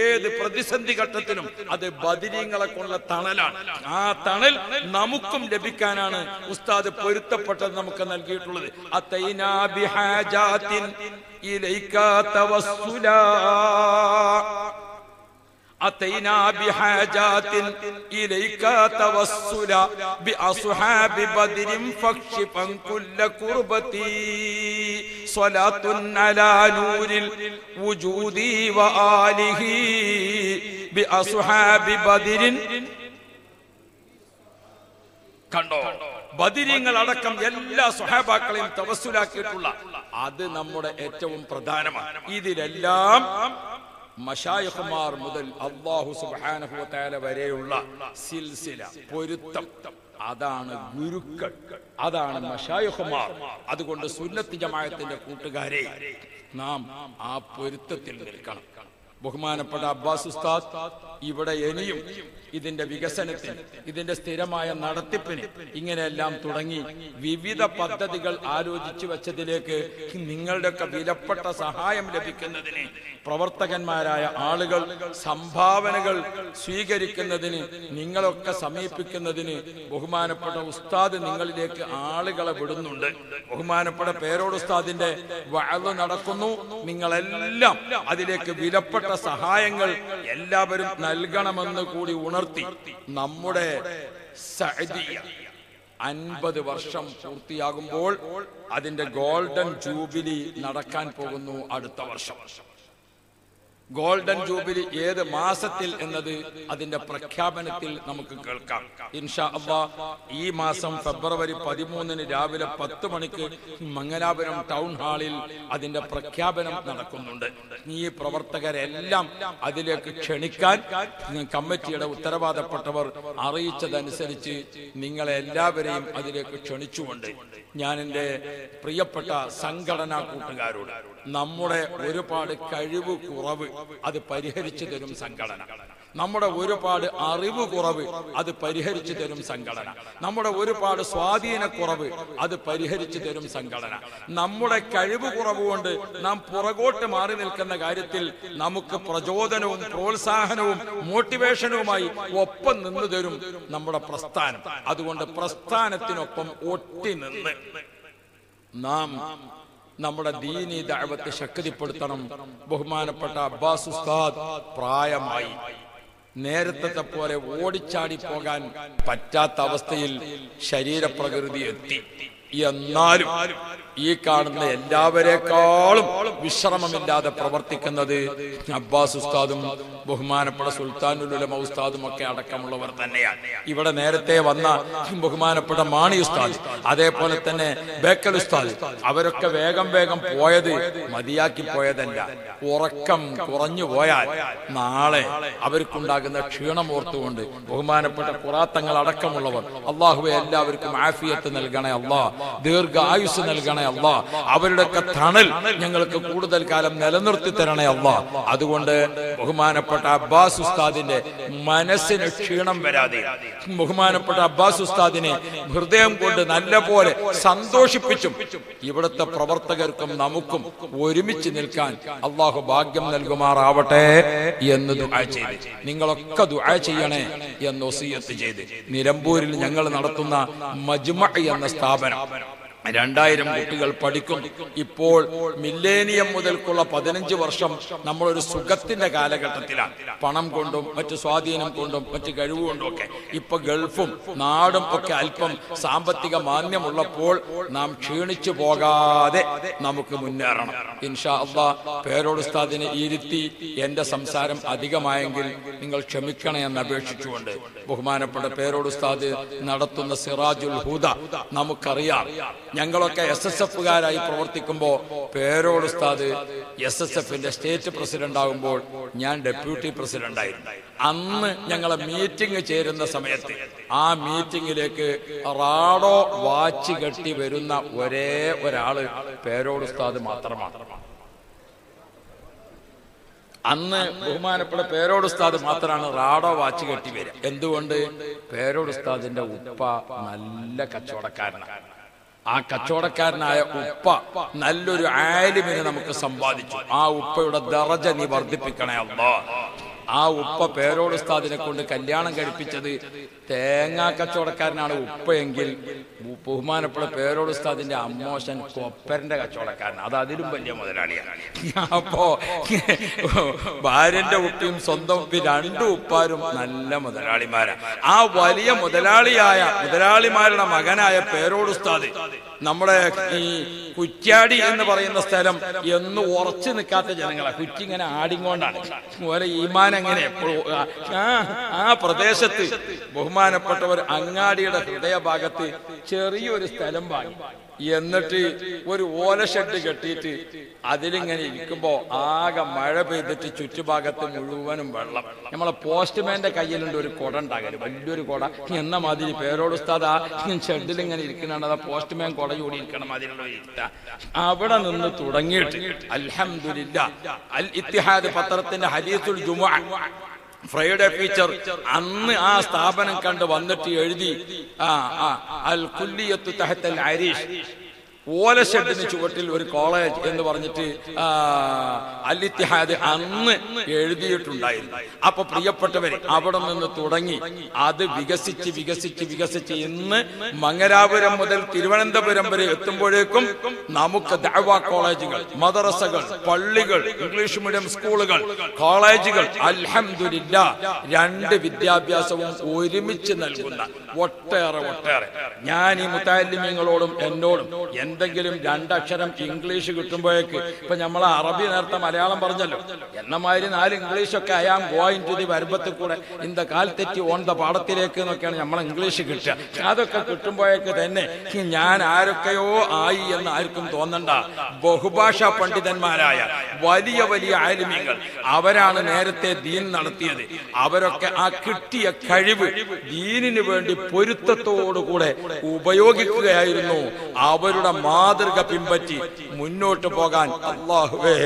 ഏത് പ്രതിസന്ധി ഘട്ടത്തിലും അത് ബദരീങ്ങളെ കൊണ്ടുള്ള തണലാണ്. ആ തണൽ നമുക്കും ലഭിക്കാനാണ് ഉസ്താദ് പൊരുത്തപ്പെട്ടത് നമുക്ക് നൽകിയിട്ടുള്ളത്. അതൈനാ ബിഹാജാത്തിൻ ഇലൈക തവസ്സുലാ أتينا بحاجات إليك توسلا بأصحاب بدر فاكشفا كل كربتي صلاة على نور الوجود وآله بأصحاب بدر. കണ്ടോ, ബദരീങ്ങൾ അടക്കം എല്ലാ സ്വഹാബാക്കളെയും തവസ്സുലാക്കിയിട്ടുള്ള അത് നമ്മുടെ ഏറ്റവും പ്രധാനമാണ്. ഇതിലെല്ലാം മശായിഖുമാർ മുതൽ അല്ലാഹു സുബ്ഹാനഹു വ തആല വരെയുള്ള സിൽസില പൊരുത്തം, അതാണ് ഗുരുക്കൾ, അതാണ് മശായിഖുമാർ. അതുകൊണ്ട് സുന്നത്ത് ജമാഅത്തിന്റെ കൂട്ടുകാരെ നാം ആ പൊരുത്തത്തിൽ നിൽക്കണം. ബഹുമാനപ്പെട്ട അബ്ബാസ് ഉസ്താദ് ഇവിടെ ഇനിയും ഇതിന്റെ വികസനത്തിന്, ഇതിന്റെ സ്ഥിരമായ നടത്തിപ്പിന് ഇങ്ങനെയെല്ലാം തുടങ്ങി വിവിധ പദ്ധതികൾ ആലോചിച്ചു വെച്ചതിലേക്ക് നിങ്ങളുടെയൊക്കെ വിലപ്പെട്ട സഹായം ലഭിക്കുന്നതിന്, പ്രവർത്തകന്മാരായ ആളുകൾ സംഭാവനകൾ സ്വീകരിക്കുന്നതിന്, നിങ്ങളൊക്കെ സമീപിക്കുന്നതിന് ബഹുമാനപ്പെട്ട ഉസ്താദ് നിങ്ങളിലേക്ക് ആളുകളെ വിടുന്നുണ്ട്. ബഹുമാനപ്പെട്ട പേരോട് ഉസ്താദിന്റെ വഅദ് നടക്കുന്നു. നിങ്ങളെല്ലാം അതിലേക്ക് വിലപ്പെട്ട സഹായങ്ങൾ എല്ലാവരും നൽകണമെന്ന് കൂടി ഉണർത്തി നമ്മുടെ സഅദിയ 50 വർഷം പൂർത്തിയാകുമ്പോൾ അതിന്റെ ഗോൾഡൻ ജൂബിലി നടക്കാൻ പോകുന്നു അടുത്ത വർഷം. ഗോൾഡൻ ജൂബിലി ഏത് മാസത്തിൽ എന്നത് അതിന്റെ പ്രഖ്യാപനത്തിൽ നമുക്ക് കേൾക്കാം. ഇൻഷാ അല്ലാഹ് ഈ മാസം ഫെബ്രുവരി 13 രാവിലെ 10 മണിക്ക് മംഗലാപുരം ടൗൺ ഹാളിൽ അതിന്റെ പ്രഖ്യാപനം നടക്കുന്നുണ്ട്. ഈ പ്രവർത്തകരെല്ലാം അതിലേക്ക് ക്ഷണിക്കാൻ കമ്മിറ്റിയുടെ ഉത്തരവാദപ്പെട്ടവർ അറിയിച്ചതനുസരിച്ച് നിങ്ങളെ എല്ലാവരെയും അതിലേക്ക് ക്ഷണിച്ചുകൊണ്ട് ഞാൻ എൻ്റെ പ്രിയപ്പെട്ട സംഘടനാ കൂട്ടുകാരോട് നമ്മുടെ ഒരുപാട് കഴിവ് കുറവ് അത് പരിഹരിച്ചു തരും സംഘടന. നമ്മുടെ ഒരുപാട് അറിവ് കുറവ് അത് പരിഹരിച്ചു തരും സംഘടന. നമ്മുടെ ഒരുപാട് സ്വാധീനക്കുറവ് അത് പരിഹരിച്ചു തരും സംഘടന. നമ്മുടെ കഴിവ് കുറവ് കൊണ്ട് നാം പുറകോട്ട് മാറി നിൽക്കുന്ന കാര്യത്തിൽ നമുക്ക് പ്രചോദനവും പ്രോത്സാഹനവും മോട്ടിവേഷനുമായി ഒപ്പം നിന്നു തരും നമ്മുടെ പ്രസ്ഥാനം. അതുകൊണ്ട് പ്രസ്ഥാനത്തിനൊപ്പം ഒട്ടി നിന്ന് നാം നമ്മുടെ ദീനി ദഅവത്ത് ശക്തിപ്പെടുത്തണം. ബഹുമാനപ്പെട്ട അബ്ബാസ് ഉസ്താദ് പ്രായമായി, നേരത്തെ പോലെ ഓടിച്ചാടി പോകാൻ പറ്റാത്ത അവസ്ഥയിൽ ശരീരപ്രകൃതി എത്തി. എന്നാലും ഈ കാണുന്ന എല്ലാവരെക്കാളും വിശ്രമമില്ലാതെ പ്രവർത്തിക്കുന്നത് അബ്ബാസ് ഉസ്താദും ബഹുമാനപ്പെട്ട സുൽത്താനുൽ ഉലമ ഉസ്താദും ഒക്കെ അടക്കമുള്ളവർ തന്നെയാണ്. ഇവിടെ നേരത്തെ വന്ന ബഹുമാനപ്പെട്ട മാണി ഉസ്താദ്, അതേപോലെ തന്നെ ബേക്കൽ ഉസ്താദ്, അവരൊക്കെ വേഗം വേഗം പോയത് മതിയാക്കി പോയതല്ല. ഉറക്കം കുറഞ്ഞു പോയാൽ നാളെ അവർക്കുണ്ടാകുന്ന ക്ഷീണം ഓർത്തുകൊണ്ട് ബഹുമാനപ്പെട്ട ഖുറാത്തങ്ങൾ അടക്കമുള്ളവർ അള്ളാഹുവെ എല്ലാവർക്കും ആഫിയത്ത് നൽകണേ അല്ലാ, ദീർഘായുസ് നൽകണേ അല്ലാ, അവരുടെയൊക്കെ തണൽ ഞങ്ങൾക്ക് കൂടുതൽ കാലം നിലനിർത്തി തരണേ അല്ലാ. അതുകൊണ്ട് ബഹുമാനപ്പെട്ട അബ്ബാസ് ഉസ്താദിന്റെ മനസ്സിന് ക്ഷീണം വരാതെ, ബഹുമാനപ്പെട്ട അബ്ബാസ് ഉസ്താദിനെ ഹൃദയം കൊണ്ട് നല്ല പോലെ സന്തോഷിപ്പിച്ചും ഇവിടുത്തെ പ്രവർത്തകർക്കും നമുക്കും ഒരുമിച്ച് നിൽക്കാൻ അള്ളാഹു ഭാഗ്യം നൽകുമാറാവട്ടെ എന്ന് ദുആ ചെയ്ത്, നിങ്ങളൊക്കെ ദുആ ചെയ്യണേ എന്ന് വസിയത്ത് ചെയ്ത്, നിലമ്പൂരിൽ ഞങ്ങൾ നടത്തുന്ന മജ്മഅ് എന്ന സ്ഥാപനം 2000 കുട്ടികൾ പഠിക്കും. ഇപ്പോൾ മില്ലേനിയം മുതൽക്കുള്ള 15 വർഷം നമ്മളൊരു സുഖത്തിന്റെ കാലഘട്ടത്തിലാണ്. പണം കൊണ്ടും മറ്റു സ്വാധീനം കൊണ്ടും മറ്റു കഴിവുകൊണ്ടും ഒക്കെ ഇപ്പൊ ഗൾഫും നാടും ഒക്കെ അല്പം സാമ്പത്തിക മാന്യമുള്ളപ്പോൾ നാം ക്ഷീണിച്ചു പോകാതെ നമുക്ക് മുന്നേറണം. ഇൻഷാ അല്ലാഹ് പേരോട് ഉസ്താദിനെ ഇരുത്തി എന്റെ സംസാരം അധികമായെങ്കിൽ നിങ്ങൾ ക്ഷമിക്കണേ എന്ന് അപേക്ഷിച്ചുകൊണ്ട് ബഹുമാനപ്പെട്ട പേരോട് ഉസ്താദ് നടത്തുന്ന സിറാജുൽ ഹുദ നമുക്കറിയാം. ഞങ്ങളൊക്കെ SSFകാരായി പ്രവർത്തിക്കുമ്പോൾ പേരോട് ഉസ്താദ് SSFന്റെ സ്റ്റേറ്റ് പ്രസിഡന്റ് ആകുമ്പോൾ ഞാൻ ഡെപ്യൂട്ടി പ്രസിഡന്റ് ആയിരുന്നു. അന്ന് ഞങ്ങളെ മീറ്റിംഗ് ചേരുന്ന സമയത്ത് ആ മീറ്റിംഗിലേക്ക് റാഡോ വാച്ച് കെട്ടി വരുന്ന ഒരേ ഒരാള് പേരോട് ഉസ്താദ് മാത്രമാണ്. അന്ന് ബഹുമാനപ്പെട്ട പേരോട് ഉസ്താദ് മാത്രമാണ് റാഡോ വാച്ച് കെട്ടി വരിക. എന്തുകൊണ്ട്? പേരോട് ഉസ്താദിന്റെ ഉപ്പ നല്ല കച്ചവടക്കാരനാണ്. ആ കച്ചവടക്കാരനായ ഉപ്പ നല്ലൊരു ആലിമിനെ നമുക്ക് സമ്പാദിച്ചു. ആ ഉപ്പയുടെ ദറജ നീ വർദ്ധിപ്പിക്കണേ അല്ലാഹ്. ആ ഉപ്പ പേരോട് ഉസ്താദിനെ കൊണ്ട് കല്യാണം കഴിപ്പിച്ചത് തേങ്ങാ കച്ചവടക്കാരനാണ് ഉപ്പയെങ്കിൽ ബഹുമാനപ്പെട്ട പേരോട് ഉസ്താദിന്റെ അമ്മോശൻ കൊപ്പരന്റെ കച്ചവടക്കാരൻ, അത് അതിലും വലിയ മുതലാളിയാണ്. അപ്പോ ഭാര്യന്റെ ഉപ്പയും സ്വന്തം ഉപ്പയും 2 ഉപ്പാരും നല്ല മുതലാളിമാരാണ്. ആ വലിയ മുതലാളിമാരുടെ മകനായ പേരോട് ഉസ്താദ് നമ്മുടെ ഈ കുറ്റ്യാടി എന്ന് പറയുന്ന സ്ഥലം എന്ന് ഉറച്ചു നിൽക്കാത്ത ജനങ്ങളാണ്. കുറ്റി ഇങ്ങനെ ആടിങ്ങോണ്ടാണ് ഓരോ ഈമാൻ അങ്ങനെ എപ്പോഴും ആ പ്രദേശത്ത് ബഹുമാനപ്പെട്ടവർ അങ്ങാടിയുടെ ഹൃദയഭാഗത്ത് ചെറിയൊരു സ്ഥലം വാങ്ങി, എന്നിട്ട് ഒരു ഓല ഷെഡ് കെട്ടിയിട്ട് അതിലിങ്ങനെ ഇരിക്കുമ്പോ ആകെ മഴ പെയ്തിട്ട് ചുറ്റുഭാഗത്ത് മുഴുവനും വെള്ളം. നമ്മളെ പോസ്റ്റ്മാന്റെ കയ്യിലുണ്ട് ഒരു കുട ഉണ്ടാകല്, വലിയൊരു കുട എന്ന മാതിരി പേരോട് ഉസ്താദ് ആ ഷെഡിൽ ഇങ്ങനെ ഇരിക്കുന്നുണ്ട്. ആ പോസ്റ്റ്മാൻ കുട ചൂടി ഇരിക്കണം അതിലുള്ള ഇരുത്ത. അവിടെ നിന്ന് തുടങ്ങിയിട്ട് അൽഹംദുലില്ലാഹ് അൽ ഇത്തിഹാദ് പത്രത്തിന്റെ ഹദീസുൽ ജുമുഅ ഫ്രൈഡേ ഫീച്ചർ അന്ന് ആ സ്ഥാപനം കണ്ട് വന്നിട്ട് എഴുതി അൽ കുല്ലിയത്തു തഹ്തൽ അരീഷ്, ഓല ഷെഡിന് ചുവട്ടിൽ ഒരു കോളേജ് എന്ന് പറഞ്ഞിട്ട് അൽ ഇത്തിഹാദ് അന്ന് എഴുതിയിട്ടുണ്ടായിരുന്നു. അപ്പൊ പ്രിയപ്പെട്ടവരെ, അവിടെ നിന്ന് തുടങ്ങി അത് വികസിച്ച് ഇന്ന് മംഗലാപുരം മുതൽ തിരുവനന്തപുരം വരെ എത്തുമ്പോഴേക്കും നമുക്ക് ദഅവ കോളേജുകൾ, മദ്രസകൾ, പള്ളികൾ, ഇംഗ്ലീഷ് മീഡിയം സ്കൂളുകൾ, കോളേജുകൾ, അൽഹംദുലില്ലാഹ് 2 വിദ്യാഭ്യാസവും ഒരുമിച്ച് നൽകുന്ന ഒട്ടേറെ ഞാൻ ഈ മുതഅല്ലിമീങ്ങളോടും എന്നോടും എന്തെങ്കിലും 2 അക്ഷരം ഇംഗ്ലീഷ് കിട്ടുമ്പോഴേക്ക്, ഇപ്പൊ നമ്മൾ അറബി നേരത്തെ മലയാളം പറഞ്ഞല്ലോ, എന്നമാതിരി 4 ഇംഗ്ലീഷൊക്കെ I am going to the വരുമ്പത്തിൽ കൂടെ ഇന്ത കാൽ തെറ്റി ഓൺ ദ പാടത്തിലേക്ക് എന്നൊക്കെയാണ് നമ്മളെ ഇംഗ്ലീഷ് കിട്ടുക. അതൊക്കെ കിട്ടുമ്പോഴേക്ക് തന്നെ ഞാൻ ആരൊക്കെയോ ആയി എന്ന് ആർക്കും തോന്നണ്ട. ബഹുഭാഷാ പണ്ഡിതന്മാരായ വലിയ ആലിമീങ്ങൾ അവരാണ് നേരത്തെ ദീൻ നടത്തിയത്. അവരൊക്കെ ആ കിട്ടിയ കഴിവ് ദീനിന് വേണ്ടി പൊരുത്തത്തോടുകൂടെ ഉപയോഗിക്കുകയായിരുന്നു. അവരുടെ മാതൃക പിൻപറ്റി മുന്നോട്ട് പോകാൻ അല്ലാഹുവേ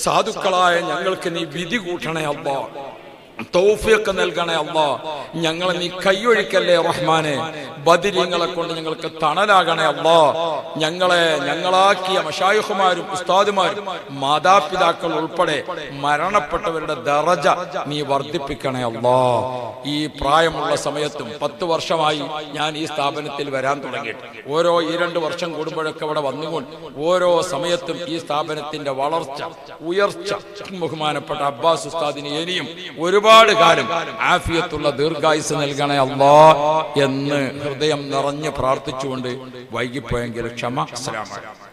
സാധുക്കളായ ഞങ്ങൾക്ക് നീ വിധി കൂട്ടണേ അല്ലാഹ്, തൗഫീഖ് നൽകണേ അല്ലാഹ്. ഞങ്ങളെ നീ കൈയൊഴിക്കല്ലേ റഹ്മാനെ. ബദരീങ്ങളെ കൊണ്ട് ഞങ്ങൾക്ക് തണലാകണേ അല്ലാഹ്. ഞങ്ങളാക്കിയ മശായിഖുമാരും ഉസ്താദുമാരും മാതാപിതാക്കൾ ഉൾപ്പെടെ മരണപ്പെട്ടവരുടെ ദറജ നീ വർദ്ധിപ്പിക്കണേ അല്ലാഹ്. ഈ പ്രായമുള്ള സമയത്തും 10 വർഷമായി ഞാൻ ഈ സ്ഥാപനത്തിൽ വരാൻ തുടങ്ങിയിട്ട് ഓരോ 2 വർഷം കൂടുമ്പോഴൊക്കെ ഇവിടെ വന്നുകൊണ്ട് ഓരോ സമയത്തും ഈ സ്ഥാപനത്തിന്റെ ഉയർച്ച ബഹുമാനപ്പെട്ട അബ്ബാസ് ഉസ്താദിന് ഇനിയും ഒരുപാട് കാലം ആഫിയത്തുള്ള ദീർഘായുസ് നൽകണേ അല്ലാഹ് എന്ന് ഹൃദയം നിറഞ്ഞ് പ്രാർത്ഥിച്ചുകൊണ്ട് വൈകിപ്പോയെങ്കിൽ ക്ഷമ. അസ്സലാമു അലൈക്കും.